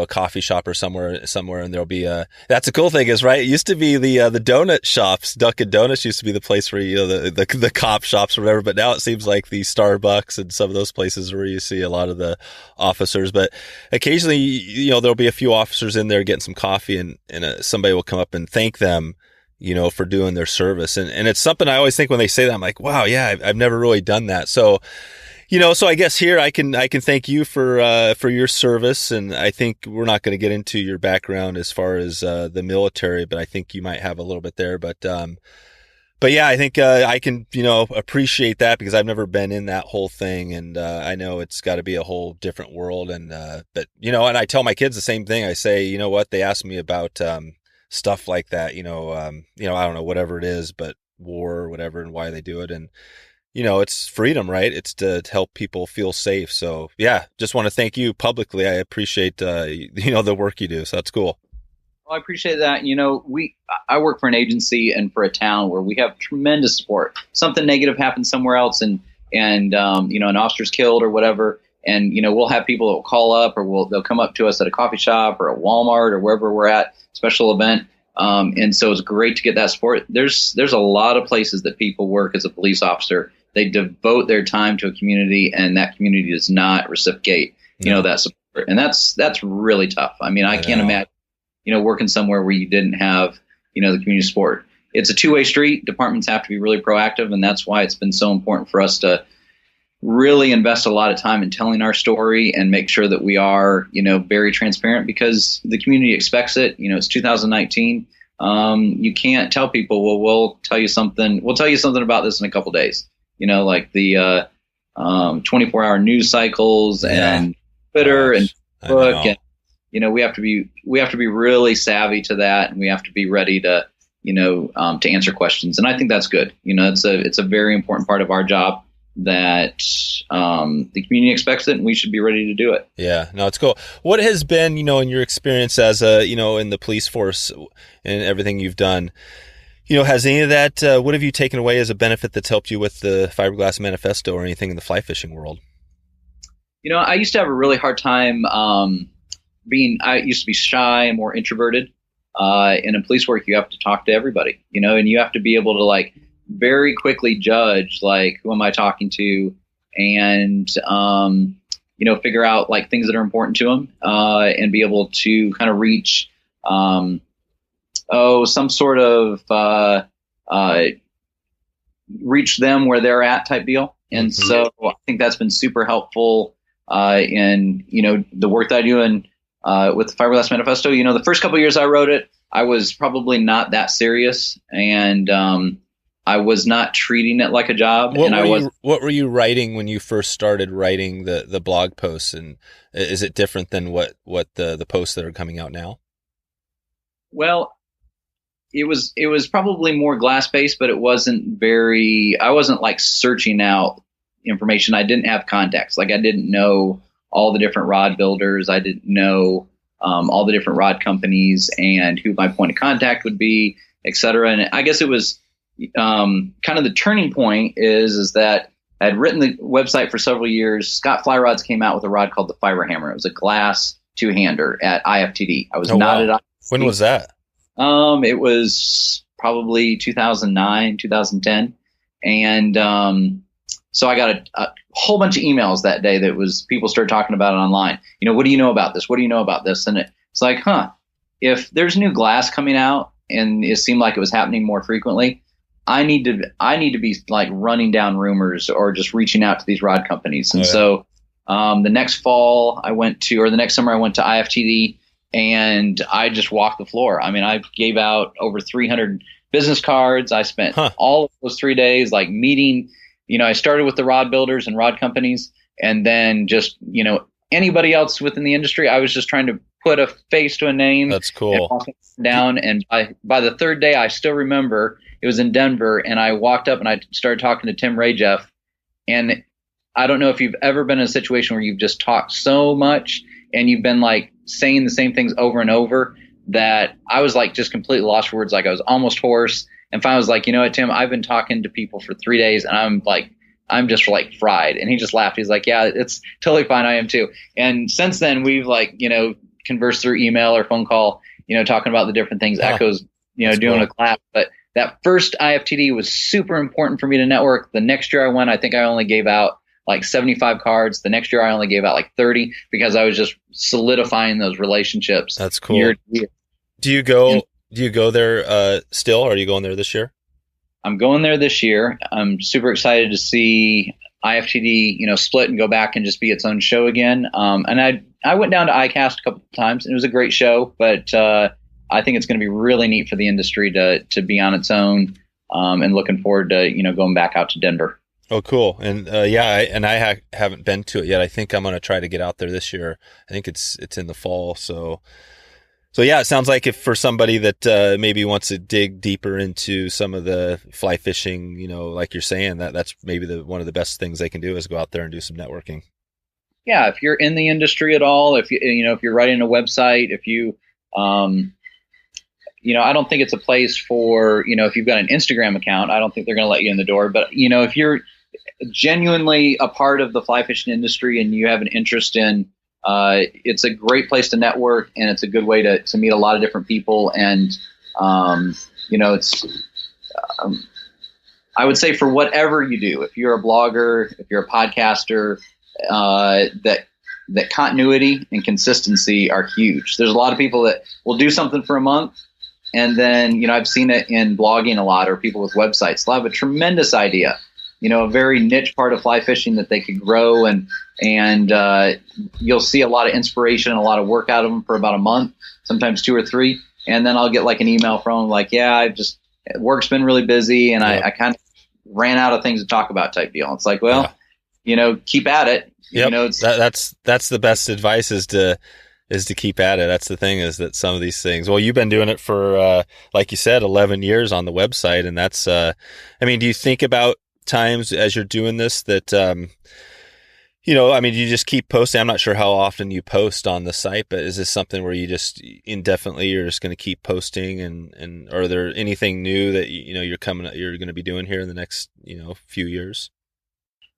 coffee shop or somewhere, and there'll be that's a cool thing is, right? It used to be the donut shops. Dunkin' Donuts used to be the place where, the cop shops or whatever, but now it seems like the Starbucks and some of those places where you see a lot of the officers. But occasionally, there'll be a few officers in there getting some coffee, and somebody will come up and thank them, for doing their service. And it's something I always think when they say that, I'm like, wow, yeah, I've never really done that. So, so I guess here I can thank you for your service. And I think we're not going to get into your background as far as the military, but I think you might have a little bit there. But yeah, I think I can, appreciate that, because I've never been in that whole thing. And I know it's got to be a whole different world. And but and I tell my kids the same thing. I say, what, they ask me about stuff like that, I don't know, whatever it is, but war or whatever, and why they do it. And it's freedom, right? It's to help people feel safe. So yeah, just want to thank you publicly. I appreciate, the work you do. So that's cool. Well, I appreciate that. I work for an agency and for a town where we have tremendous support. Something negative happens somewhere else and an officer's killed or whatever. And, we'll have people that will call up or they'll come up to us at a coffee shop or a Walmart or wherever we're at, special event. And so it's great to get that support. There's a lot of places that people work as a police officer. They devote their time to a community, and that community does not reciprocate, that support. And that's really tough. I mean, I can't imagine, working somewhere where you didn't have, the community support. It's a two-way street. Departments have to be really proactive, and that's why it's been so important for us to really invest a lot of time in telling our story and make sure that we are, very transparent, because the community expects it. It's 2019. You can't tell people, well, we'll tell you something about this in a couple days, like the 24-hour news cycles and Twitter and Facebook. And, we have to be really savvy to that, and we have to be ready to, to answer questions. And I think that's good. It's a very important part of our job that the community expects it, and we should be ready to do it. Yeah, no, it's cool. What has been, in your experience as in the police force and everything you've done, has any of that, what have you taken away as a benefit that's helped you with the Fiberglass Manifesto or anything in the fly fishing world? I used to have a really hard time I used to be shy and more introverted. And in police work, you have to talk to everybody, and you have to be able to very quickly judge, who am I talking to, and, figure out things that are important to them, and be able to kind of reach, some sort of, reach them where they're at type deal. And so I think that's been super helpful, in, the work that I do with the Fiberglass Manifesto. The first couple of years I wrote it, I was probably not that serious, and, I was not treating it like a job. What were you writing when you first started writing the blog posts, and is it different than what the posts that are coming out now? Well, it was probably more glass based, but I wasn't searching out information. I didn't have context. I didn't know all the different rod builders. I didn't know all the different rod companies and who my point of contact would be, et cetera. And I guess it was kind of the turning point is that I had written the website for several years. Scott FlyRodds came out with a rod called the Fiber Hammer. It was a glass two-hander at IFTD. I was at IFTD. When was that? It was probably 2009, 2010. And so I got a whole bunch of emails that day that was people started talking about it online. What do you know about this? What do you know about this? And it's like, if there's new glass coming out and it seemed like it was happening more frequently, I need to be running down rumors or just reaching out to these rod companies. And so the next summer I went to IFTD, and I just walked the floor. I mean, I gave out over 300 business cards. I spent all of those 3 days meeting. I started with the rod builders and rod companies, and then just anybody else within the industry. I was just trying to put a face to a name. That's cool. And by the third day, I still remember. It was in Denver, and I walked up and I started talking to Tim Rajeff. And I don't know if you've ever been in a situation where you've just talked so much and you've been saying the same things over and over that I was just completely lost for words. I was almost hoarse. And finally I was you know what, Tim, I've been talking to people for 3 days, and I'm just fried. And he just laughed. He's yeah, it's totally fine. I am too. And since then we've conversed through email or phone call, talking about the different things, Echoes, doing cool. A class. But that first IFTD was super important for me to network. The next year I went, I think I only gave out 75 cards. The next year I only gave out 30 because I was just solidifying those relationships. That's cool. Year to year. Do you go there still? Or are you going there this year? I'm going there this year. I'm super excited to see IFTD, split and go back and just be its own show again. And I went down to ICAST a couple of times, and it was a great show, but I think it's going to be really neat for the industry to be on its own, and looking forward to, going back out to Denver. Oh, cool. And I haven't been to it yet. I think I'm going to try to get out there this year. I think it's in the fall. So So yeah, it sounds like if for somebody that maybe wants to dig deeper into some of the fly fishing, like you're saying, that's maybe one of the best things they can do is go out there and do some networking. Yeah, if you're in the industry at all, if you're writing a website, if you, I don't think it's a place for, if you've got an Instagram account, I don't think they're going to let you in the door. But if you're genuinely a part of the fly fishing industry and you have an interest in, it's a great place to network, and it's a good way to meet a lot of different people. And, it's, I would say for whatever you do, if you're a blogger, if you're a podcaster, that continuity and consistency are huge. There's a lot of people that will do something for a month, and then, I've seen it in blogging a lot, or people with websites. They'll have a tremendous idea, a very niche part of fly fishing that they could grow, and you'll see a lot of inspiration and a lot of work out of them for about a month, sometimes 2 or 3. And then I'll get like an email from them like, yeah, work's been really busy, and I kind of ran out of things to talk about type deal. It's like, well, keep at it. Yep. That's the best advice is to keep at it. That's the thing, is that some of these things, well, you've been doing it for, like you said, 11 years on the website. And that's, do you think about times as you're doing this that, you just keep posting? I'm not sure how often you post on the site, but is this something where you just indefinitely, you're just going to keep posting, and are there anything new that, you're going to be doing here in the next, few years?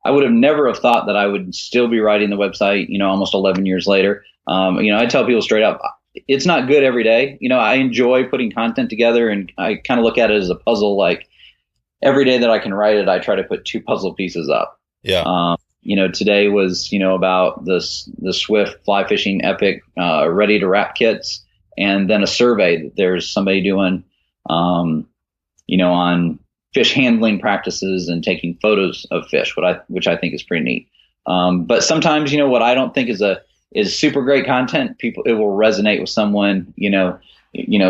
I would have never thought that I would still be writing the website, almost 11 years later. I tell people straight up, it's not good every day. I enjoy putting content together, and I kind of look at it as a puzzle. Like every day that I can write it, I try to put 2 puzzle pieces up. Yeah. Today was, about the Swift fly fishing epic, ready to wrap kits, and then a survey that there's somebody doing, on fish handling practices and taking photos of fish, which I think is pretty neat. But sometimes, what I don't think is super great content, it will resonate with someone,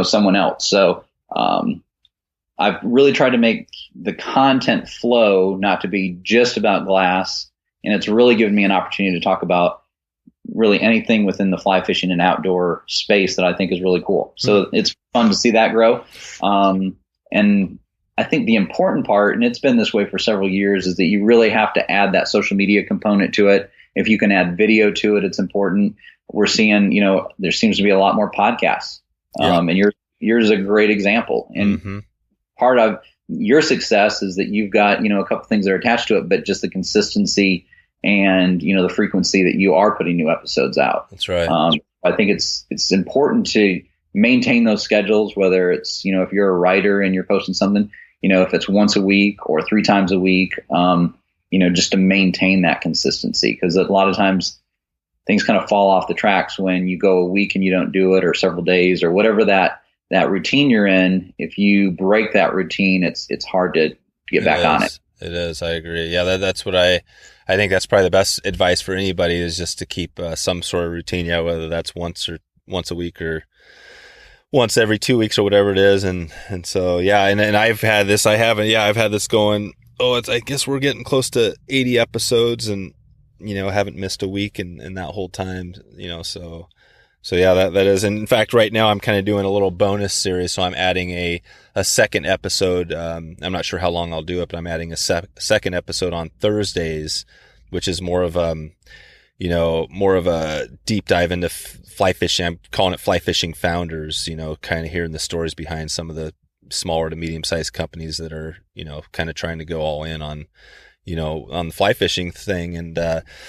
someone else. So, I've really tried to make the content flow not to be just about glass. And it's really given me an opportunity to talk about really anything within the fly fishing and outdoor space that I think is really cool. So it's fun to see that grow. And I think the important part, and it's been this way for several years, is that you really have to add that social media component to it. If you can add video to it, it's important. We're seeing, there seems to be a lot more podcasts. And yours is a great example. And part of your success is that you've got, a couple things that are attached to it, but just the consistency and, the frequency that you are putting new episodes out. That's right. I think it's important to maintain those schedules, whether it's, if you're a writer and you're posting something, if it's once a week or 3 times a week, just to maintain that consistency. Because a lot of times things kind of fall off the tracks when you go a week and you don't do it, or several days, or whatever that routine you're in. If you break that routine, it's hard to get back on it. It is. I agree. Yeah, that's what I think that's probably the best advice for anybody, is just to keep some sort of routine. Yeah, whether that's once a week or once every 2 weeks or whatever it is. And so, yeah, and I've had this, I've had this going, I guess we're getting close to 80 episodes, and, haven't missed a week in that whole time, so yeah, that is. And in fact, right now I'm kind of doing a little bonus series. So I'm adding a second episode. I'm not sure how long I'll do it, but I'm adding a second episode on Thursdays, which is more of a deep dive into fly fishing. I'm calling it Fly Fishing Founders, kind of hearing the stories behind some of the smaller to medium sized companies that are, kind of trying to go all in on, on the fly fishing thing. And,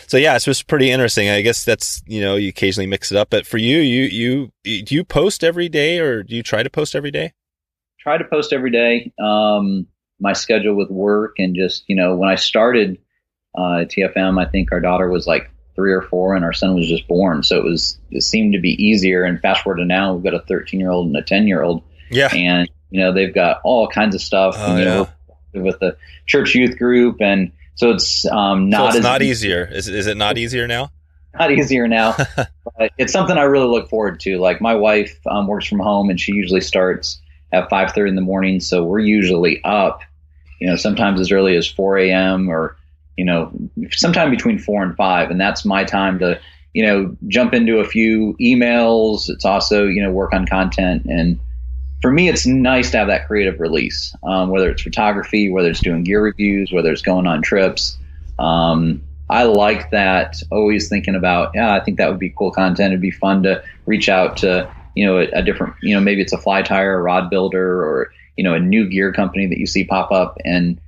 so yeah, it's just pretty interesting. I guess that's, you occasionally mix it up, but for you, do you post every day, or do you try to post every day? Try to post every day. My schedule with work, and just, when I started, TFM, I think our daughter was like 3 or 4 and our son was just born. So it seemed to be easier. And fast forward to now, we've got a 13-year-old and a 10-year-old. Yeah. And, they've got all kinds of stuff. With the church youth group, and so it's not easier. Is it not easier now? Not easier now, but it's something I really look forward to. Like my wife works from home, and she usually starts at 5:30 in the morning, so we're usually up, sometimes as early as 4 a.m. or sometime between 4 and 5, and that's my time to jump into a few emails. It's also, work on content. And for me, it's nice to have that creative release, whether it's photography, whether it's doing gear reviews, whether it's going on trips. I like that, always thinking about, I think that would be cool content. It'd be fun to reach out to, a different, maybe it's a fly tire, a rod builder, or, a new gear company that you see pop up and,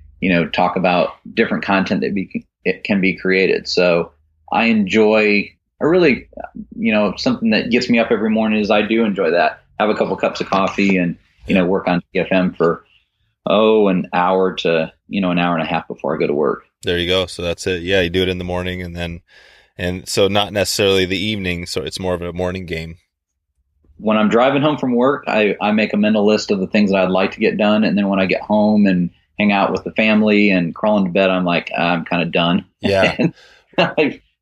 talk about different content that it can be created. So I really, something that gets me up every morning is I do enjoy that. Have a couple cups of coffee and, work on TFM for, an hour to, an hour and a half before I go to work. There you go. So that's it. Yeah. You do it in the morning and so not necessarily the evening. So it's more of a morning game. When I'm driving home from work, I make a mental list of the things that I'd like to get done. And then when I get home and hang out with the family and crawl into bed, I'm like, I'm kind of done. Yeah.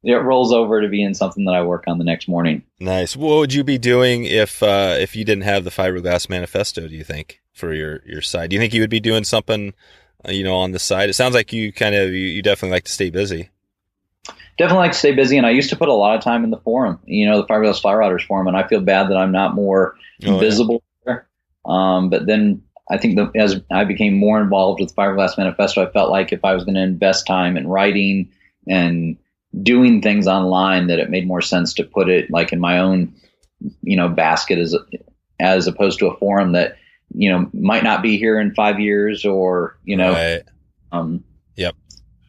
It rolls over to being something that I work on the next morning. Nice. What would you be doing if you didn't have the Fiberglass Manifesto, do you think, for your side? Do you think you would be doing something, on the side? It sounds like you you definitely like to stay busy. Definitely like to stay busy. And I used to put a lot of time in the forum, the Fiberglass FlyRoders Forum. And I feel bad that I'm not more visible there. But then I think as I became more involved with the Fiberglass Manifesto, I felt like if I was going to invest time in writing and doing things online, that it made more sense to put it like in my own, basket as opposed to a forum that, might not be here in 5 years or, Right. Yep.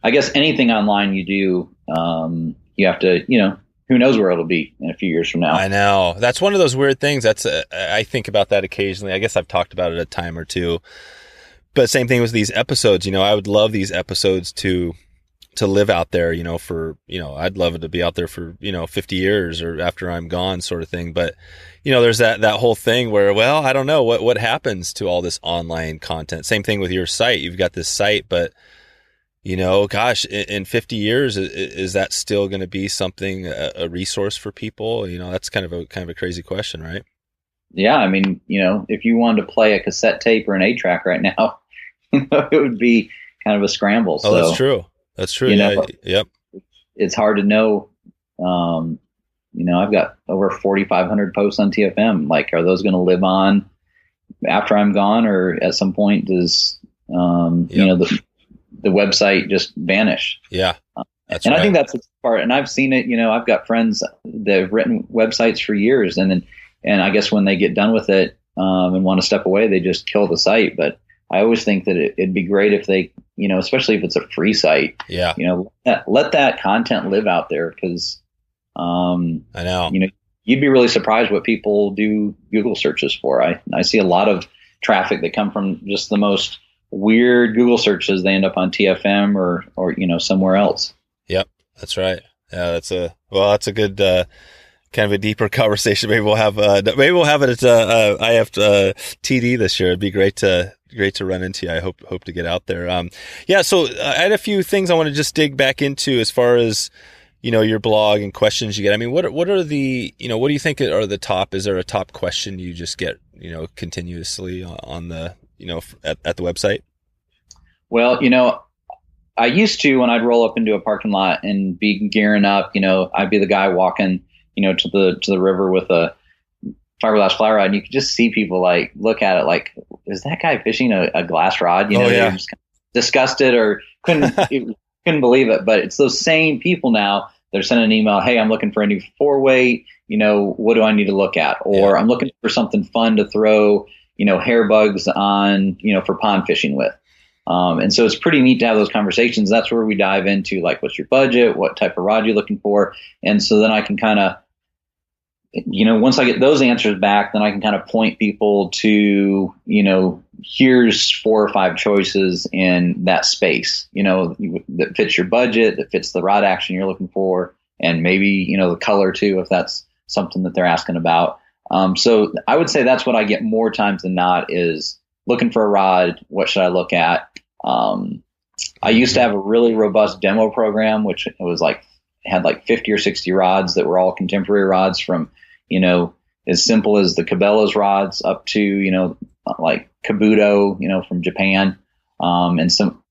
I guess anything online you do, you have to, who knows where it'll be in a few years from now. I know. That's one of those weird things. I think about that occasionally. I guess I've talked about it a time or two, but same thing with these episodes. I would love these episodes to live out there, I'd love it to be out there for, 50 years or after I'm gone sort of thing. But, there's that whole thing where, well, I don't know what happens to all this online content. Same thing with your site. You've got this site, but gosh, in 50 years, is that still going to be something, a resource for people? That's kind of a crazy question, right? Yeah. I mean, if you wanted to play a cassette tape or an 8-track right now, it would be kind of a scramble. Oh, that's true. That's true. Yep. It's hard to know. I've got over 4,500 posts on TFM. Like, are those going to live on after I'm gone, or at some point does, the website just vanish? Yeah. That's and right. I think that's the part. And I've seen it, I've got friends that have written websites for years. And I guess when they get done with it, and want to step away, they just kill the site. But I always think that it'd be great if they, especially if it's a free site, let that content live out there. Cause, I know, you'd be really surprised what people do Google searches for. I see a lot of traffic that come from just the most weird Google searches. They end up on TFM or somewhere else. Yep. That's right. Yeah. That's a good, kind of a deeper conversation. Maybe we'll have it at IF TD this year. It'd be great to run into you. I hope to get out there. So I had a few things I want to just dig back into as far as, your blog and questions you get. I mean, what are the, what do you think are the top, is there a top question you just get, continuously on the, at the website? Well, I used to, when I'd roll up into a parking lot and be gearing up, I'd be the guy walking, to the river with a Fiberglass fly rod, and you could just see people like look at it like, is that guy fishing a glass rod? They're just kind of disgusted or couldn't believe it. But it's those same people now. They're sending an email, hey, I'm looking for a new 4-weight. What do I need to look at? Or I'm looking for something fun to throw, hair bugs on, for pond fishing with. And so it's pretty neat to have those conversations. That's where we dive into like, what's your budget? What type of rod you're looking for? And so then I can kind of, once I get those answers back, then I can kind of point people to, here's 4 or 5 choices in that space, that fits your budget, that fits the rod action you're looking for, and maybe, the color too, if that's something that they're asking about. So I would say that's what I get more times than not is looking for a rod. What should I look at? I used to have a really robust demo program, which was had 50 or 60 rods that were all contemporary rods from, as simple as the Cabelas rods up to, like Kabuto, from Japan, and some,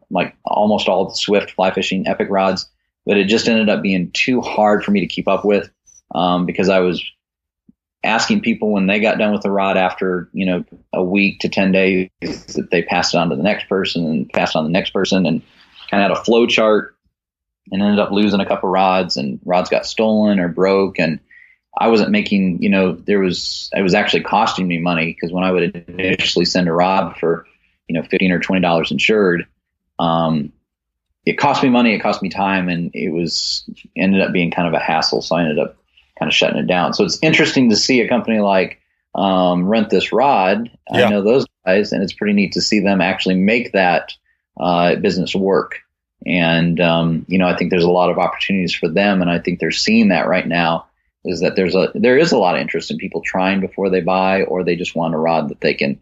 like almost all the Swift fly fishing epic rods. but it just ended up being too hard for me to keep up with, because I was asking people when they got done with the rod after, a week to 10 days, that they passed it on to the next person and passed it on to the next person, and kind of had a flow chart, and ended up losing a couple rods, and rods got stolen or broke. And I wasn't making, it was actually costing me money, because when I would initially send a rod for, $15 or $20 insured, it cost me money, it cost me time, and ended up being kind of a hassle. So I ended up kind of shutting it down. So it's interesting to see a company like Rent This Rod. Yeah. I know those guys, and it's pretty neat to see them actually make that business work. And, I think there's a lot of opportunities for them. And I think they're seeing that right now, is that there is a lot of interest in people trying before they buy, or they just want a rod that they can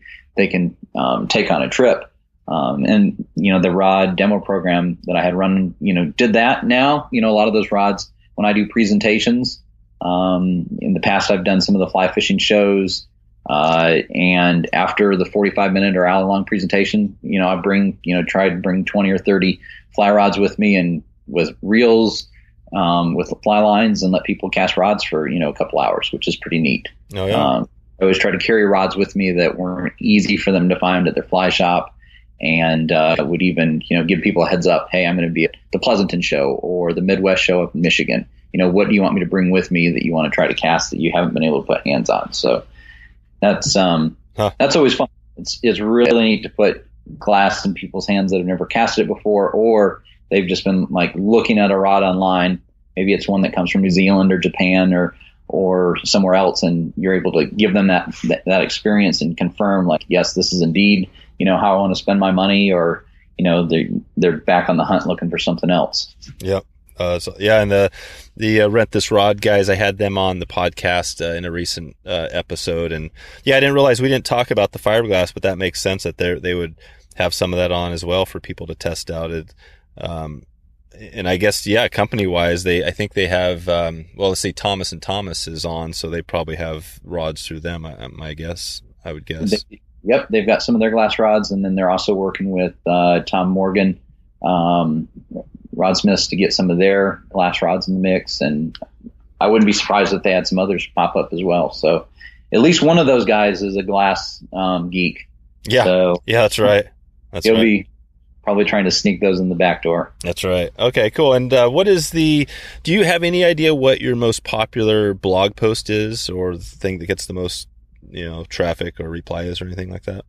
take on a trip. And the rod demo program that I had run, did that. Now, a lot of those rods, when I do presentations, in the past, I've done some of the fly fishing shows, and after the 45-minute or hour-long presentation, I try to bring 20 or 30 fly rods with me, and with reels, with fly lines, and let people cast rods for, a couple hours, which is pretty neat. Oh, yeah. I always try to carry rods with me that weren't easy for them to find at their fly shop, and would even, give people a heads up. Hey, I'm going to be at the Pleasanton show or the Midwest show up in Michigan. What do you want me to bring with me that you want to try to cast that you haven't been able to put hands on? So that's always fun. It's really neat to put glass in people's hands that have never casted it before, or they've just been like looking at a rod online. Maybe it's one that comes from New Zealand or Japan or somewhere else, and you're able to give them that experience and confirm, like, yes, this is indeed, how I want to spend my money, or, they're back on the hunt looking for something else. Yep. And the Rent This Rod guys, I had them on the podcast in a recent episode, and I didn't realize we didn't talk about the fiberglass, but that makes sense that they would have some of that on as well for people to test out. And I guess, company wise, I think they have, let's say Thomas & Thomas is on, so they probably have rods through them. I would guess. Yep, they've got some of their glass rods, and then they're also working with Tom Morgan, Rodsmiths, to get some of their glass rods in the mix. And I wouldn't be surprised if they had some others pop up as well. So at least one of those guys is a glass geek. Yeah, so that's right. He'll be probably trying to sneak those in the back door. That's right. Okay, cool. And do you have any idea what your most popular blog post is, or the thing that gets the most, traffic or replies or anything like that?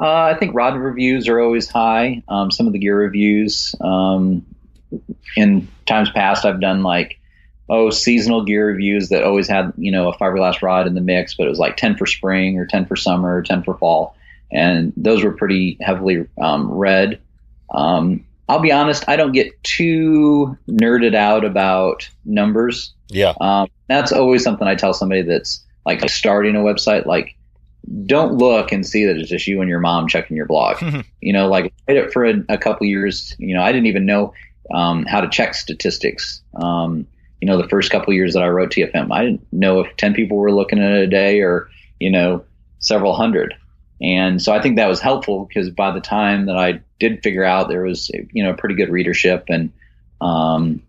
I think rod reviews are always high. Some of the gear reviews, in times past, I've done seasonal gear reviews that always had, a fiberglass rod in the mix, but it was like 10 for spring or 10 for summer or 10 for fall. And those were pretty heavily read. I'll be honest, I don't get too nerded out about numbers. Yeah. That's always something I tell somebody that's like starting a website, like, don't look and see that it's just you and your mom checking your blog. Mm-hmm. Write it for a couple years. I didn't even know how to check statistics. The first couple of years that I wrote TFM, I didn't know if 10 people were looking at it a day or, several hundred. And so I think that was helpful, because by the time that I did figure out, there was, pretty good readership. And but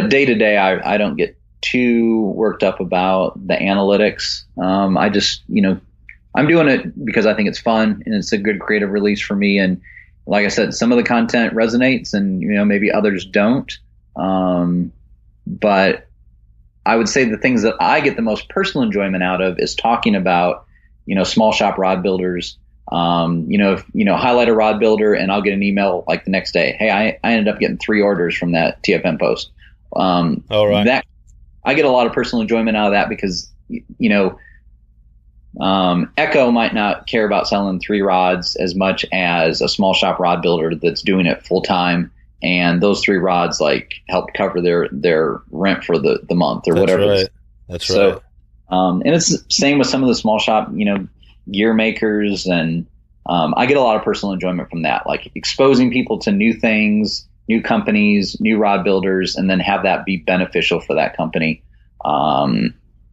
day to day, I don't get too worked up about the analytics. I just, I'm doing it because I think it's fun and it's a good creative release for me. And like I said, some of the content resonates, and, maybe others don't. But I would say the things that I get the most personal enjoyment out of is talking about, small shop rod builders. Highlight a rod builder, and I'll get an email like the next day. Hey, I ended up getting 3 orders from that TFM post. All right. That I get a lot of personal enjoyment out of that, because, Echo might not care about selling 3 rods as much as a small shop rod builder that's doing it full time. And those 3 rods help cover their rent for the month or That's whatever. Right. That's right. And it's the same with some of the small shop, gear makers. And I get a lot of personal enjoyment from that, like exposing people to new things, new companies, new rod builders, and then have that be beneficial for that company.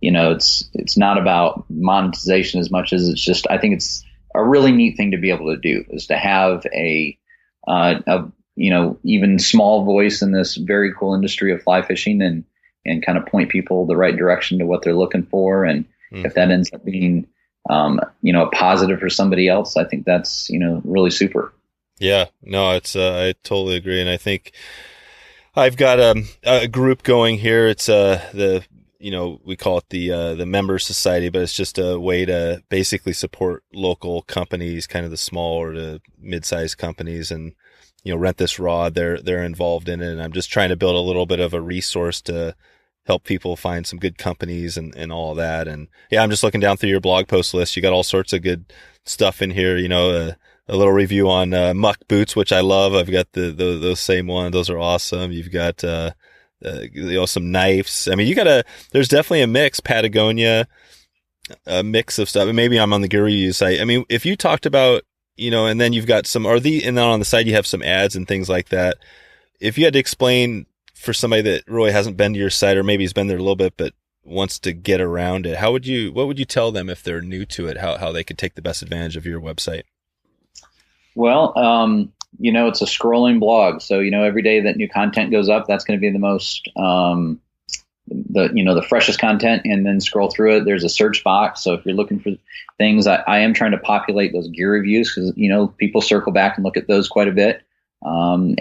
It's not about monetization as much as it's just, I think it's a really neat thing to be able to do, is to have a even small voice in this very cool industry of fly fishing, and kind of point people the right direction to what they're looking for. And if that ends up being, a positive for somebody else, I think that's, really super. Yeah, no, it's, I totally agree. And I think I've got a group going here. It's, we call it the member society, but it's just a way to basically support local companies, kind of the small or the mid-sized companies, and, rent this rod. They're involved in it. And I'm just trying to build a little bit of a resource to help people find some good companies and all of that. And yeah, I'm just looking down through your blog post list. You got all sorts of good stuff in here, a little review on muck boots, which I love. I've got those same ones. Those are awesome. You've got some knives. I mean, there's definitely a mix, Patagonia, a mix of stuff. And maybe I'm on the Gear Review site. I mean, if you talked about, and then you've got and then on the side you have some ads and things like that. If you had to explain for somebody that really hasn't been to your site, or maybe he's been there a little bit but wants to get around it, what would you tell them if they're new to it, how they could take the best advantage of your website? Well, it's a scrolling blog. So, every day that new content goes up, that's going to be the most, the freshest content, and then scroll through it. There's a search box. So if you're looking for things, I am trying to populate those gear reviews because, people circle back and look at those quite a bit. And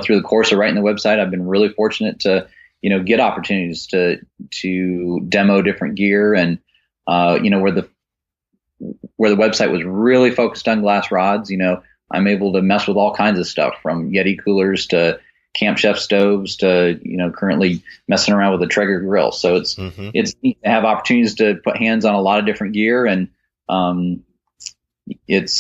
through the course of writing the website, I've been really fortunate to, get opportunities to demo different gear, and, where the website was really focused on glass rods, I'm able to mess with all kinds of stuff, from Yeti coolers to Camp Chef stoves to, currently messing around with a Traeger grill. So it's neat to have opportunities to put hands on a lot of different gear, and it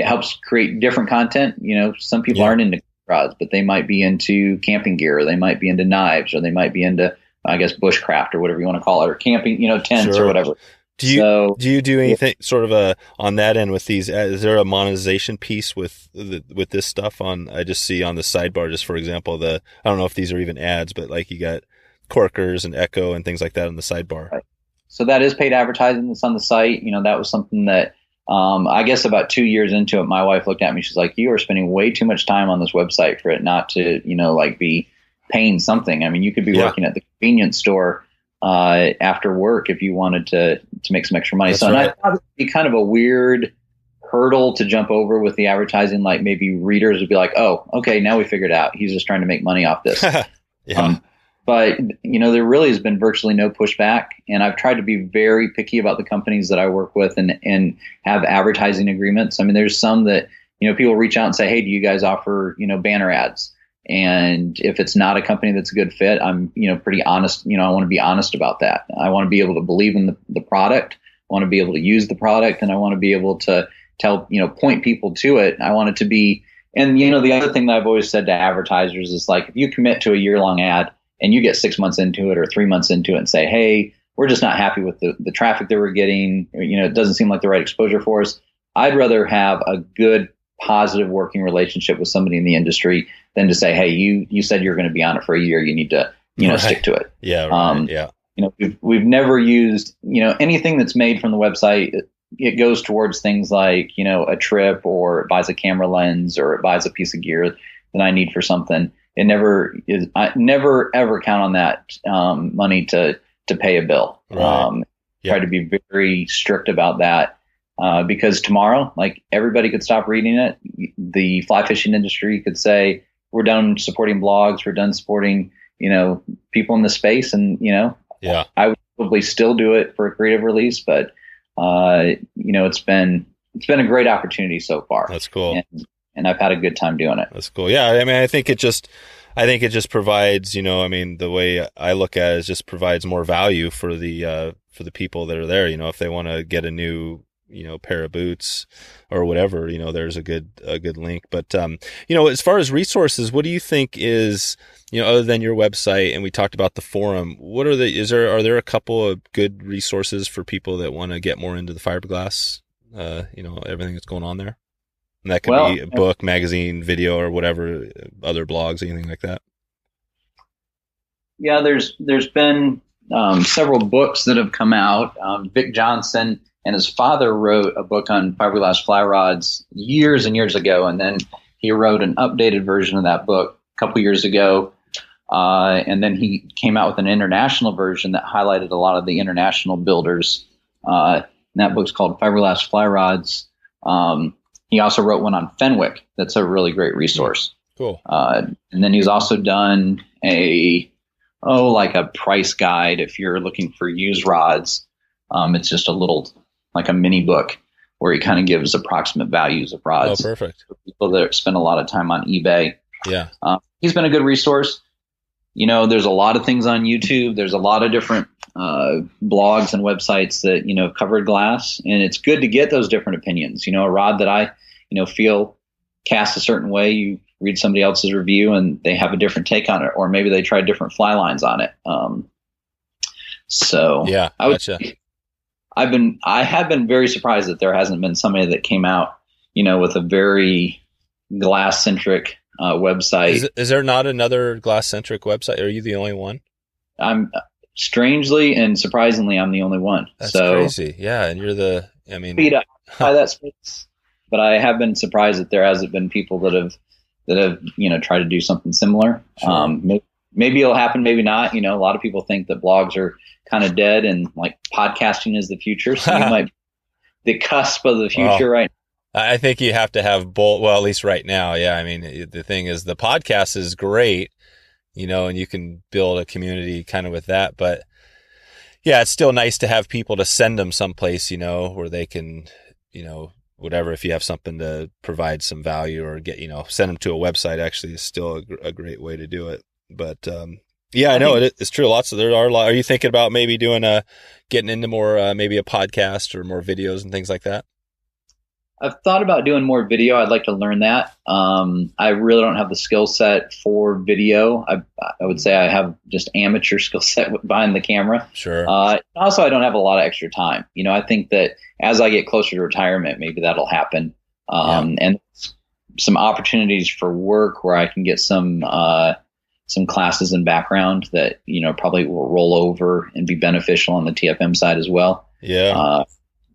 helps create different content. Some people aren't into rods, but they might be into camping gear, or they might be into knives, or they might be into, I guess, bushcraft, or whatever you want to call it, or camping, tents or whatever. Do you do anything sort of on that end with these? Is there a monetization piece with this stuff I just see on the sidebar, just for example, I don't know if these are even ads, but like you got corkers and Echo and things like that on the sidebar. Right. So that is paid advertising that's on the site. That was something that, I guess about 2 years into it, my wife looked at me. She's like, "You are spending way too much time on this website for it not to, be paying something. I mean, you could be working at the convenience store after work if you wanted to make some extra money." That's right. And I thought it'd be kind of a weird hurdle to jump over with the advertising. Like maybe readers would be like, "Oh, okay, now we figured out he's just trying to make money off this." But there really has been virtually no pushback, and I've tried to be very picky about the companies that I work with and have advertising agreements. I mean, there's some that people reach out and say, "Hey, do you guys offer banner ads?" And if it's not a company that's a good fit, I'm pretty honest. I want to be honest about that. I want to be able to believe in the product. I want to be able to use the product, and I want to be able to tell point people to it. I want it to be. And the other thing that I've always said to advertisers is, like, if you commit to a year-long ad and you get 6 months into it or 3 months into it and say, "Hey, we're just not happy with the traffic that we're getting, or, it doesn't seem like the right exposure for us," I'd rather have a good, positive working relationship with somebody in the industry than to say, "Hey, you said you're going to be on it for a year. You need to, stick to it." Yeah. Right. Yeah. We've never used, anything that's made from the website. It goes towards things like, a trip, or it buys a camera lens, or it buys a piece of gear that I need for something. It never is. I never ever count on that money to pay a bill. Right. Try to be very strict about that, because tomorrow, like, everybody could stop reading it. The fly fishing industry could say, "We're done supporting blogs. We're done supporting people in the space," and I would probably still do it for a creative release, but it's been a great opportunity so far. That's cool. And I've had a good time doing it. That's cool. Yeah. I mean, I think it just provides, the way I look at it, is just provides more value for the people that are there. If they want to get a new, pair of boots or whatever, there's a good link. But, as far as resources, what do you think is, other than your website, and we talked about the forum, are there a couple of good resources for people that want to get more into the fiberglass, everything that's going on there? And that could be a book, magazine, video, or whatever, other blogs, anything like that. Yeah, there's been several books that have come out. Vic Johnson and his father wrote a book on fiberglass fly rods years and years ago, and then he wrote an updated version of that book a couple years ago. And then he came out with an international version that highlighted a lot of the international builders. And that book's called Fiberglass FlyRoders. He also wrote one on Fenwick. That's a really great resource. Cool. And then he's also done like a price guide if you're looking for used rods. It's just a little, like a mini book where he kind of gives approximate values of rods. Oh, perfect. For people that spend a lot of time on eBay. Yeah. He's been a good resource. There's a lot of things on YouTube. There's a lot of different blogs and websites that, covered glass. And it's good to get those different opinions. A rod that I, feel cast a certain way, you read somebody else's review and they have a different take on it, or maybe they tried different fly lines on it. Yeah, gotcha. I have been very surprised that there hasn't been somebody that came out, with a very glass centric website. Is there not another glass centric website? Are you the only one? I'm strangely and surprisingly, I'm the only one. That's crazy. Yeah. And you're beat up by that space, but I have been surprised that there hasn't been people that have, tried to do something similar. Sure. Maybe it'll happen, maybe not. A lot of people think that blogs are kind of dead and like podcasting is the future. So you might be the cusp of the future right now. I think you have to have both. Well, at least right now. Yeah. I mean, the thing is the podcast is great, and you can build a community kind of with that. But yeah, it's still nice to have people to send them someplace, where they can, whatever, if you have something to provide some value or get, send them to a website actually is still a great way to do it. But, yeah, I know it's true. Are you thinking about maybe getting into more, maybe a podcast or more videos and things like that? I've thought about doing more video. I'd like to learn that. I really don't have the skill set for video. I would say I have just amateur skill set behind the camera. Sure. Also, I don't have a lot of extra time. I think that as I get closer to retirement, maybe that'll happen. And some opportunities for work where I can get some classes and background that, probably will roll over and be beneficial on the TFM side as well. Yeah.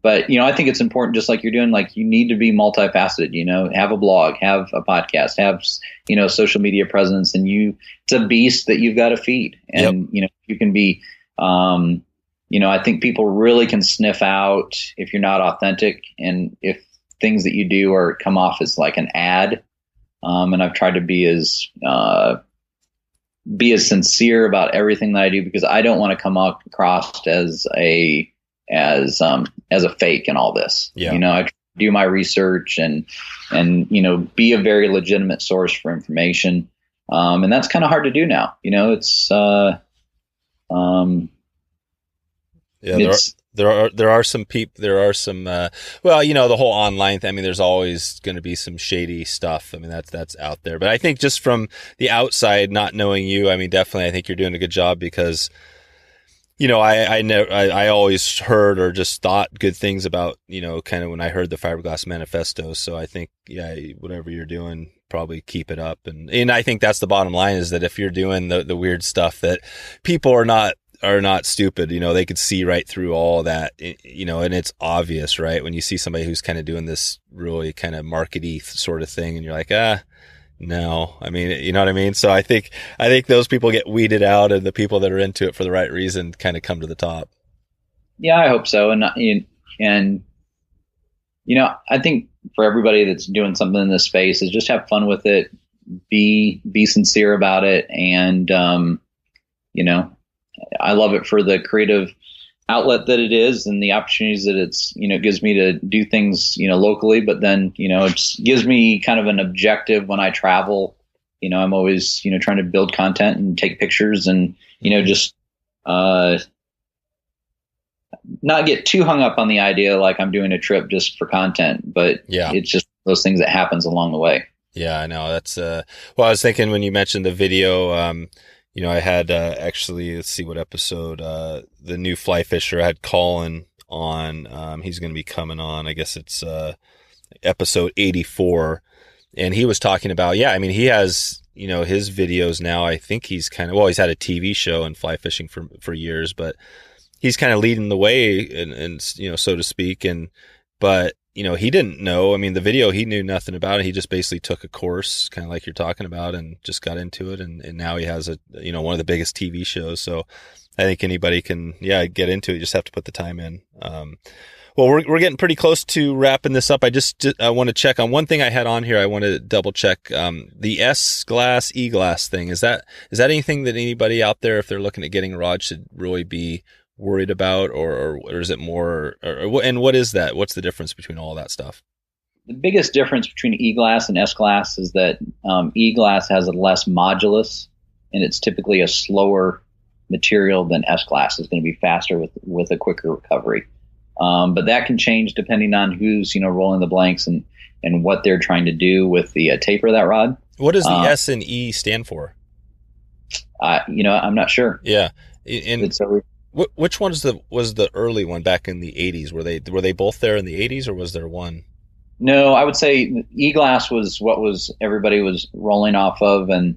But, I think it's important, just like you're doing, like you need to be multifaceted, have a blog, have a podcast, have, social media presence, and it's a beast that you've got to feed. And, you can be, I think people really can sniff out if you're not authentic and if things that you do come off as like an ad. And I've tried to be as sincere about everything that I do, because I don't want to come across as a fake in all this. Yeah. I do my research and be a very legitimate source for information. And that's kind of hard to do now. It's there are some people, the whole online thing. I mean, there's always going to be some shady stuff. I mean, that's out there, but I think just from the outside, not knowing you, I mean, definitely, I think you're doing a good job because, I always heard or just thought good things about, kind of when I heard the Fiberglass Manifesto. So I think, whatever you're doing, probably keep it up. And I think that's the bottom line, is that if you're doing the weird stuff, that people are not stupid, they could see right through all that, and it's obvious, right? When you see somebody who's kind of doing this really kind of markety sort of thing and you're like, no, I mean, you know what I mean? So I think those people get weeded out, and the people that are into it for the right reason kind of come to the top. Yeah, I hope so. And I think for everybody that's doing something in this space is just have fun with it, be sincere about it. And, I love it for the creative outlet that it is and the opportunities that it's, gives me to do things, locally, but then, it gives me kind of an objective when I travel. I'm always, trying to build content and take pictures and, just, not get too hung up on the idea like I'm doing a trip just for content, but it's just those things that happens along the way. Yeah, I know. That's, I was thinking when you mentioned the video, I had actually, let's see what episode, the new fly fisher, I had Colin on. He's going to be coming on, I guess it's episode 84. And he was talking about, he has, his videos now. I think he's he's had a TV show and fly fishing for years, but he's kind of leading the way and so to speak. But he didn't know. I mean, the video, he knew nothing about it. He just basically took a course, kind of like you're talking about, and just got into it. And now he has one of the biggest TV shows. So I think anybody can, get into it. You just have to put the time in. Well, we're getting pretty close to wrapping this up. I want to check on one thing I had on here. I want to double check, the S-glass, E-glass thing. Is that anything that anybody out there, if they're looking at getting a rod, should really be worried about, or is it more, and what is that? What's the difference between all that stuff? The biggest difference between E-glass and S-glass is that E-glass has a less modulus, and it's typically a slower material than S-glass. Is going to be faster with a quicker recovery. But that can change depending on who's, rolling the blanks and what they're trying to do with the taper of that rod. What does the S and E stand for? I'm not sure. Yeah. Which one was the early one back in the 80s? Were they both there in the 80s, or was there one? No, I would say E-glass was what everybody was rolling off of, and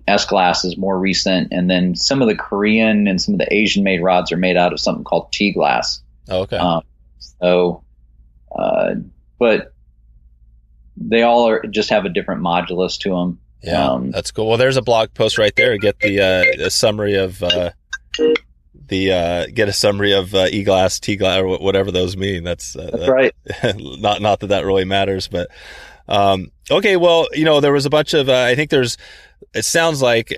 S-glass is more recent. And then some of the Korean and some of the Asian made rods are made out of something called T-glass. Oh, okay. But they all just have a different modulus to them. Yeah, that's cool. Well, there's a blog post right there. Get the summary of E-glass, T-glass, or whatever those mean. That's right. Not that really matters, but okay. Well, there was a bunch of I think it sounds like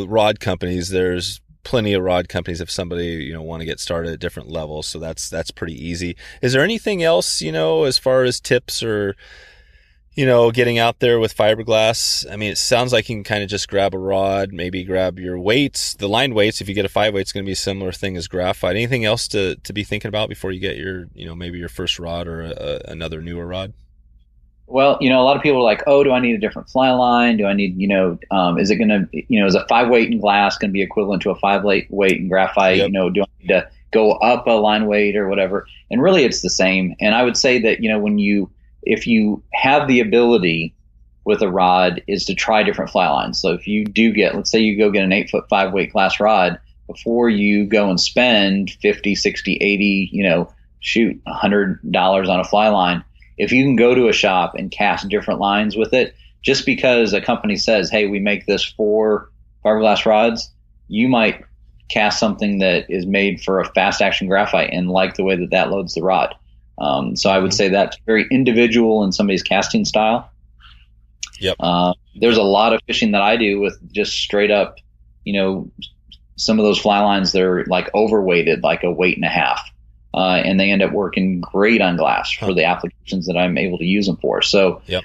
rod companies. There's plenty of rod companies if somebody want to get started at different levels, so that's pretty easy. Is there anything else as far as tips or getting out there with fiberglass? I mean, it sounds like you can kind of just grab a rod, maybe grab your weights, the line weights. If you get a 5-weight, it's going to be a similar thing as graphite. Anything else to be thinking about before you get your maybe your first rod or another newer rod? Well, a lot of people are like, oh, do I need a different fly line? Do I need, is it going to, is a 5-weight in glass going to be equivalent to a 5-weight in graphite? Yep. Do I need to go up a line weight or whatever? And really it's the same. And I would say that, if you have the ability with a rod, is to try different fly lines. So if you do let's say you go get an 8-foot 5-weight glass rod, before you go and spend 50, 60, 80, $100 on a fly line, if you can go to a shop and cast different lines with it, just because a company says, hey, we make this for fiberglass rods, you might cast something that is made for a fast action graphite and like the way that loads the rod. So I would say that's very individual in somebody's casting style. Yep. There's a lot of fishing that I do with just straight up, some of those fly lines that are like overweighted, like a weight and a half. And they end up working great on glass for the applications that I'm able to use them for. So, yep.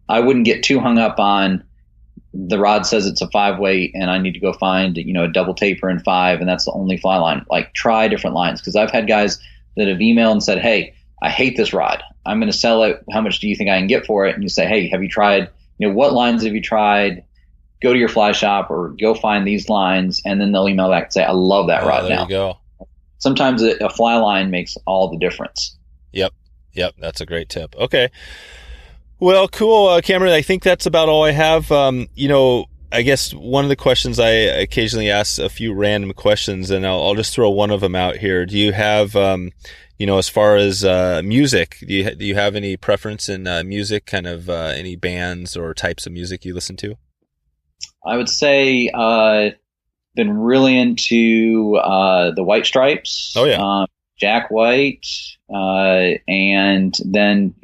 I wouldn't get too hung up on the rod says it's a 5-weight and I need to go find, a double taper and 5, and that's the only fly line. Like, try different lines. Because I've had guys that have emailed and said, hey, I hate this rod. I'm going to sell it. How much do you think I can get for it? And you say, hey, have you tried, what lines have you tried? Go to your fly shop or go find these lines. And then they'll email back and say, I love that rod now. There you go. Sometimes a fly line makes all the difference. Yep. That's a great tip. Okay. Well, cool. Cameron, I think that's about all I have. I guess one of the questions I occasionally ask, a few random questions, and I'll just throw one of them out here. Do you have, as far as music, do you have any preference in music, kind of any bands or types of music you listen to? I would say been really into the White Stripes. Oh yeah, Jack White, and then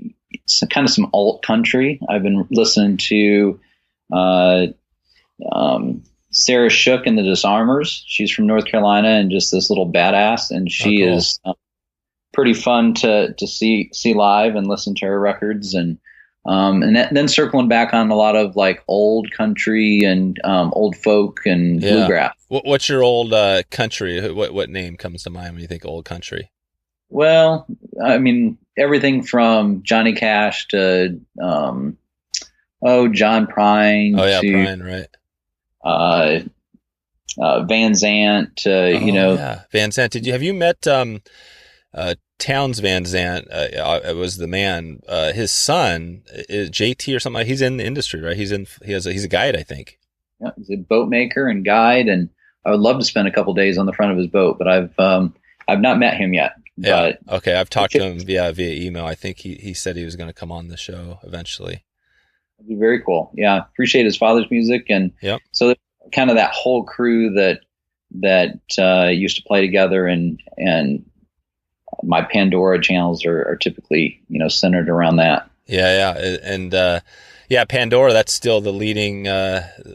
kind of some alt country. I've been listening to Sarah Shook and the Disarmers. She's from North Carolina and just this little badass, and she cool. is pretty fun to see live and listen to her records, and then circling back on a lot of like old country and old folk and bluegrass. What's your old country? What name comes to mind when you think old country? Well, I mean, everything from Johnny Cash to John Prine. Oh yeah, to, Prine, right. Van Zandt. Yeah, Van Zandt. Have you met Towns Van Zandt? Was the man. His son is JT or something. He's in the industry, right? He's a guide, I think. Yeah, he's a boat maker and guide, and I would love to spend a couple days on the front of his boat, but I've not met him yet. Yeah. Okay. I've talked to him via email. I think he said he was going to come on the show eventually. That'd be very cool. Yeah. Appreciate his father's music. And so kind of that whole crew that used to play together, and my Pandora channels are typically, centered around that. Yeah. And, Pandora, that's still the leading,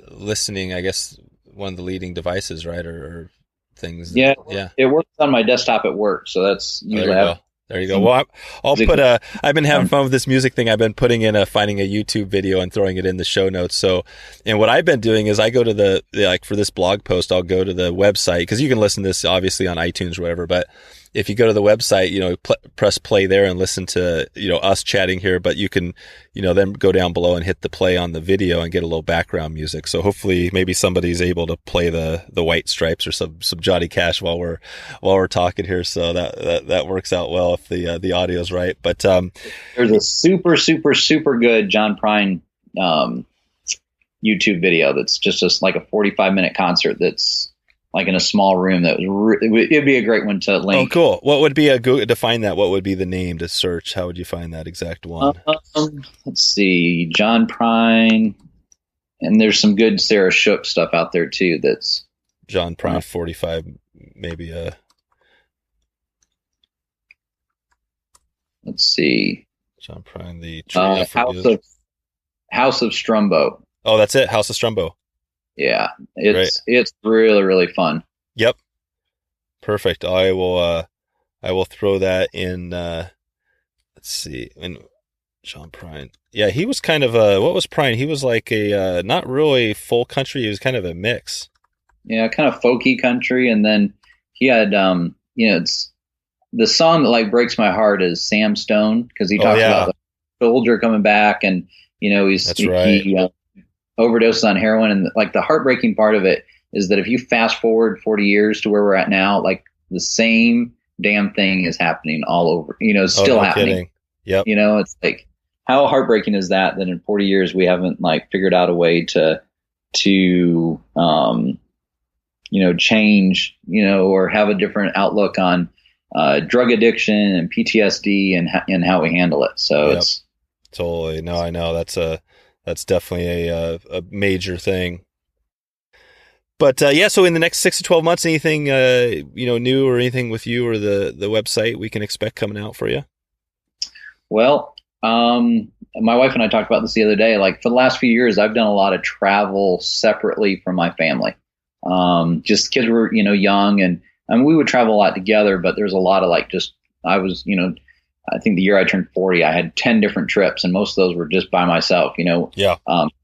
listening, I guess, one of the leading devices, right? Or things. Yeah. It works on my desktop at work. So that's usually there you go. Well, I'll put I've been having fun with this music thing. I've been putting in finding a YouTube video and throwing it in the show notes. So, and what I've been doing is I go to like for this blog post, I'll go to the website, because you can listen to this obviously on iTunes or whatever, but if you go to the website, press play there and listen to, us chatting here, but you can, then go down below and hit the play on the video and get a little background music. So hopefully maybe somebody's able to play the White Stripes or some Johnny Cash while we're talking here. So that works out well if the audio's right. But, there's a super, super, super good John Prine, YouTube video that's just like a 45-minute concert that's like in a small room. It'd be a great one to link. Oh, cool. What would be to find that? What would be the name to search? How would you find that exact one? Let's see, John Prine, and there's some good Sarah Shook stuff out there too. That's John Prine 45, maybe. Let's see, John Prine, the House of Strumbo. Oh, that's it. House of Strumbo. Yeah, it's really, really fun. Yep. Perfect. I will throw that in. Let's see. And John Prine. Yeah, he was kind of what was Prine? He was like a not really full country. He was kind of a mix. Yeah, kind of folky country, and then he had it's the song that like breaks my heart is Sam Stone, because he talks about the soldier coming back, and that's right. He overdoses on heroin, and like the heartbreaking part of it is that if you fast forward 40 years to where we're at now, like the same damn thing is happening all over, still happening. Kidding. Yep. It's like, how heartbreaking is that in 40 years we haven't like figured out a way to change, or have a different outlook on drug addiction and PTSD and how we handle it. So it's totally, no, I know that's definitely a major thing. But so in the next 6 to 12 months, anything new or anything with you or the website we can expect coming out for you? Well, my wife and I talked about this the other day. Like for the last few years, I've done a lot of travel separately from my family. Just kids were young, and we would travel a lot together. But there's a lot of I was I think the year I turned 40, I had 10 different trips, and most of those were just by myself,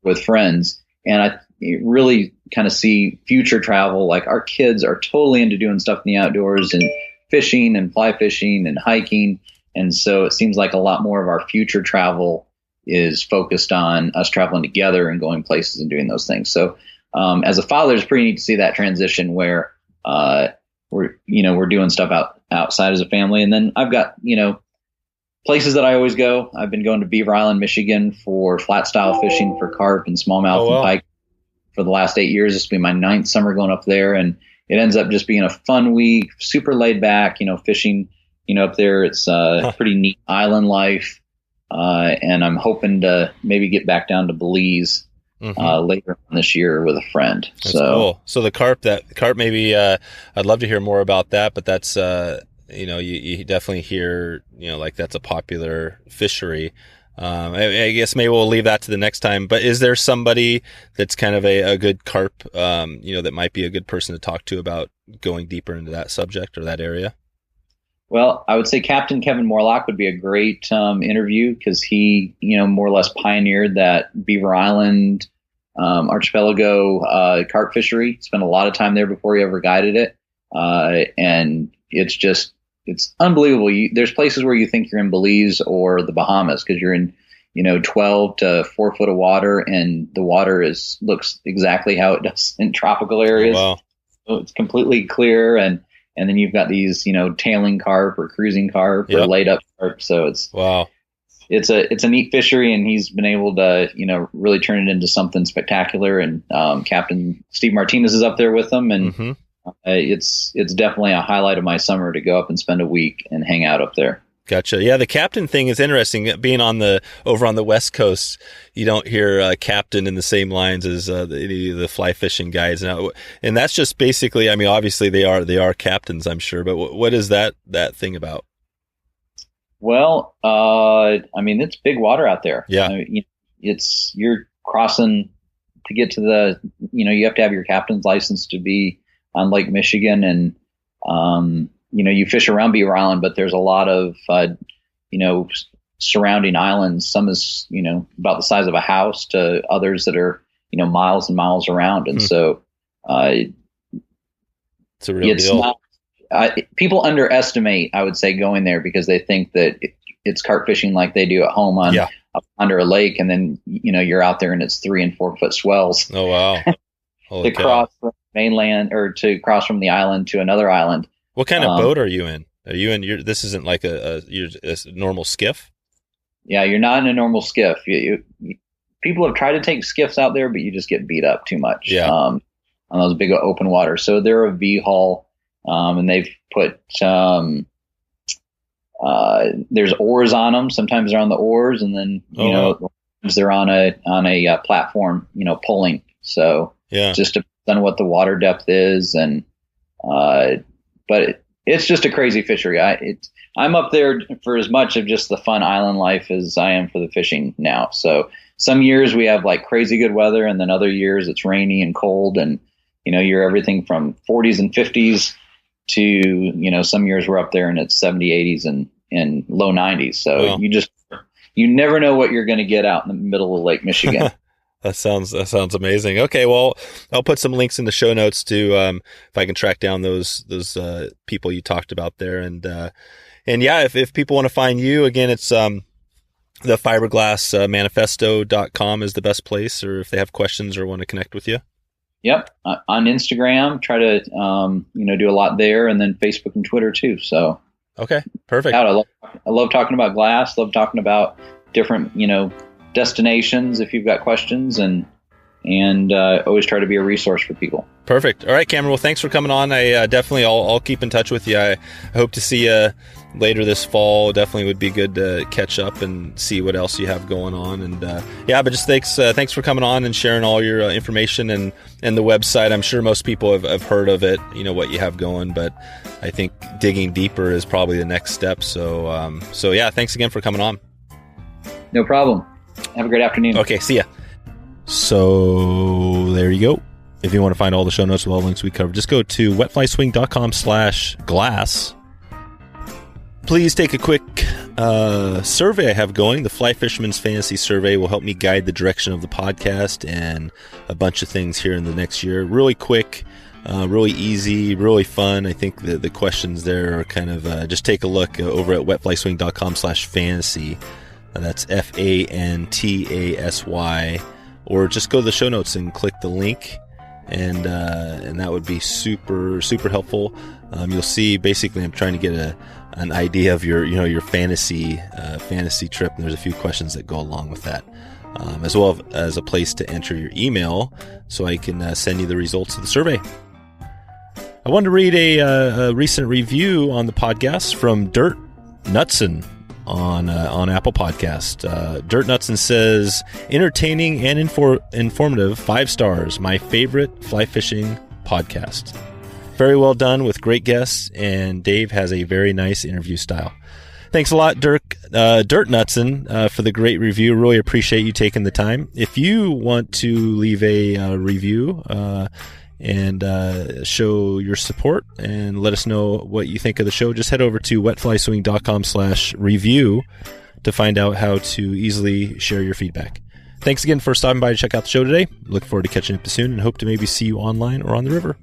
with friends. And I really kind of see future travel. Like our kids are totally into doing stuff in the outdoors and fishing and fly fishing and hiking. And so it seems like a lot more of our future travel is focused on us traveling together and going places and doing those things. So as a father, it's pretty neat to see that transition where we're doing stuff outside as a family. And then I've got, places that I always go. I've been going to Beaver Island, Michigan for flat style fishing for carp and smallmouth and pike for the last 8 years. This will be my 9th summer going up there, and it ends up just being a fun week, super laid back, fishing, up there. It's pretty neat island life. And I'm hoping to maybe get back down to Belize later on this year with a friend. That's cool. So the carp maybe, I'd love to hear more about that, but that's, you definitely hear, like that's a popular fishery. I guess maybe we'll leave that to the next time, but is there somebody that's kind of a good carp, that might be a good person to talk to about going deeper into that subject or that area? Well, I would say Captain Kevin Morlock would be a great interview, because he, more or less pioneered that Beaver Island archipelago carp fishery. Spent a lot of time there before he ever guided it. And it's unbelievable. There's places where you think you're in Belize or the Bahamas, because you're in, 12 to 4 foot of water, and the water looks exactly how it does in tropical areas. Oh, wow. So it's completely clear. And then you've got these, tailing carp or cruising carp or laid up carp. So it's a neat fishery, and he's been able to, really turn it into something spectacular. And Captain Steve Martinez is up there with them, and It's definitely a highlight of my summer to go up and spend a week and hang out up there. Gotcha. Yeah, the captain thing is interesting. Being over on the West Coast, you don't hear captain in the same lines as the fly fishing guys now, and that's just basically. I mean, obviously they are captains, I'm sure, but what is that thing about? Well, I mean, it's big water out there. Yeah, I mean, you're crossing to get to the. You have to have your captain's license to be on Lake Michigan, and you fish around Beaver Island, but there's a lot of, surrounding islands. Some is, about the size of a house to others that are, miles and miles around. And so, it's a real deal. People underestimate, I would say, going there because they think that it's carp fishing like they do at home under a lake. And then, you're out there and it's 3 and 4 foot swells. Oh, wow. To cross from mainland or to cross from the island to another island. What kind of boat are you in? Are you in this isn't like a normal skiff? Yeah, you're not in a normal skiff. People have tried to take skiffs out there, but you just get beat up too much on those big open waters. So they're a V-hull, and they've put there's oars on them. Sometimes they're on the oars, and then they're on a platform, pulling. So just depends on what the water depth is, and but it's just a crazy fishery. I'm up there for as much of just the fun island life as I am for the fishing now. So some years we have like crazy good weather, and then other years it's rainy and cold, and you're everything from 40s and 50s to some years we're up there and it's 70, 80s and low 90s. So you never know what you're going to get out in the middle of Lake Michigan. That sounds amazing. Okay, well, I'll put some links in the show notes to if I can track down those people you talked about there, and if people want to find you again, it's the Fiberglass Manifesto.com is the best place, or if they have questions or want to connect with you. Yep, on Instagram, try to do a lot there, and then Facebook and Twitter too. So okay, perfect. I love talking about glass. Love talking about different destinations if you've got questions, and always try to be a resource for people. Perfect. All right, Cameron. Well, thanks for coming on. I definitely I'll keep in touch with you. I hope to see you later this fall. Definitely would be good to catch up and see what else you have going on. And but just thanks for coming on and sharing all your information and the website. I'm sure most people have heard of it, what you have going, but I think digging deeper is probably the next step. So thanks again for coming on. No problem. Have a great afternoon. Okay, see ya. So there you go. If you want to find all the show notes with all the links we covered, just go to wetflyswing.com/glass. Please take a quick survey I have going. The Fly Fisherman's Fantasy Survey will help me guide the direction of the podcast and a bunch of things here in the next year. Really quick, really easy, really fun. I think the questions there are kind of just take a look over at wetflyswing.com/fantasy. That's FANTASY, or just go to the show notes and click the link, and that would be super, super helpful. You'll see basically I'm trying to get an idea of your fantasy trip, and there's a few questions that go along with that, as well as a place to enter your email so I can send you the results of the survey. I wanted to read a recent review on the podcast from Dirt Knutson on Apple Podcast. Dirt Knutson says, entertaining and informative, 5 stars, my favorite fly fishing podcast. Very well done with great guests, and Dave has a very nice interview style. Thanks a lot, Dirt Knutson, for the great review. Really appreciate you taking the time. If you want to leave a review and show your support and let us know what you think of the show, just head over to wetflyswing.com/review to find out how to easily share your feedback. Thanks again for stopping by to check out the show today. Look forward to catching up soon and hope to maybe see you online or on the river.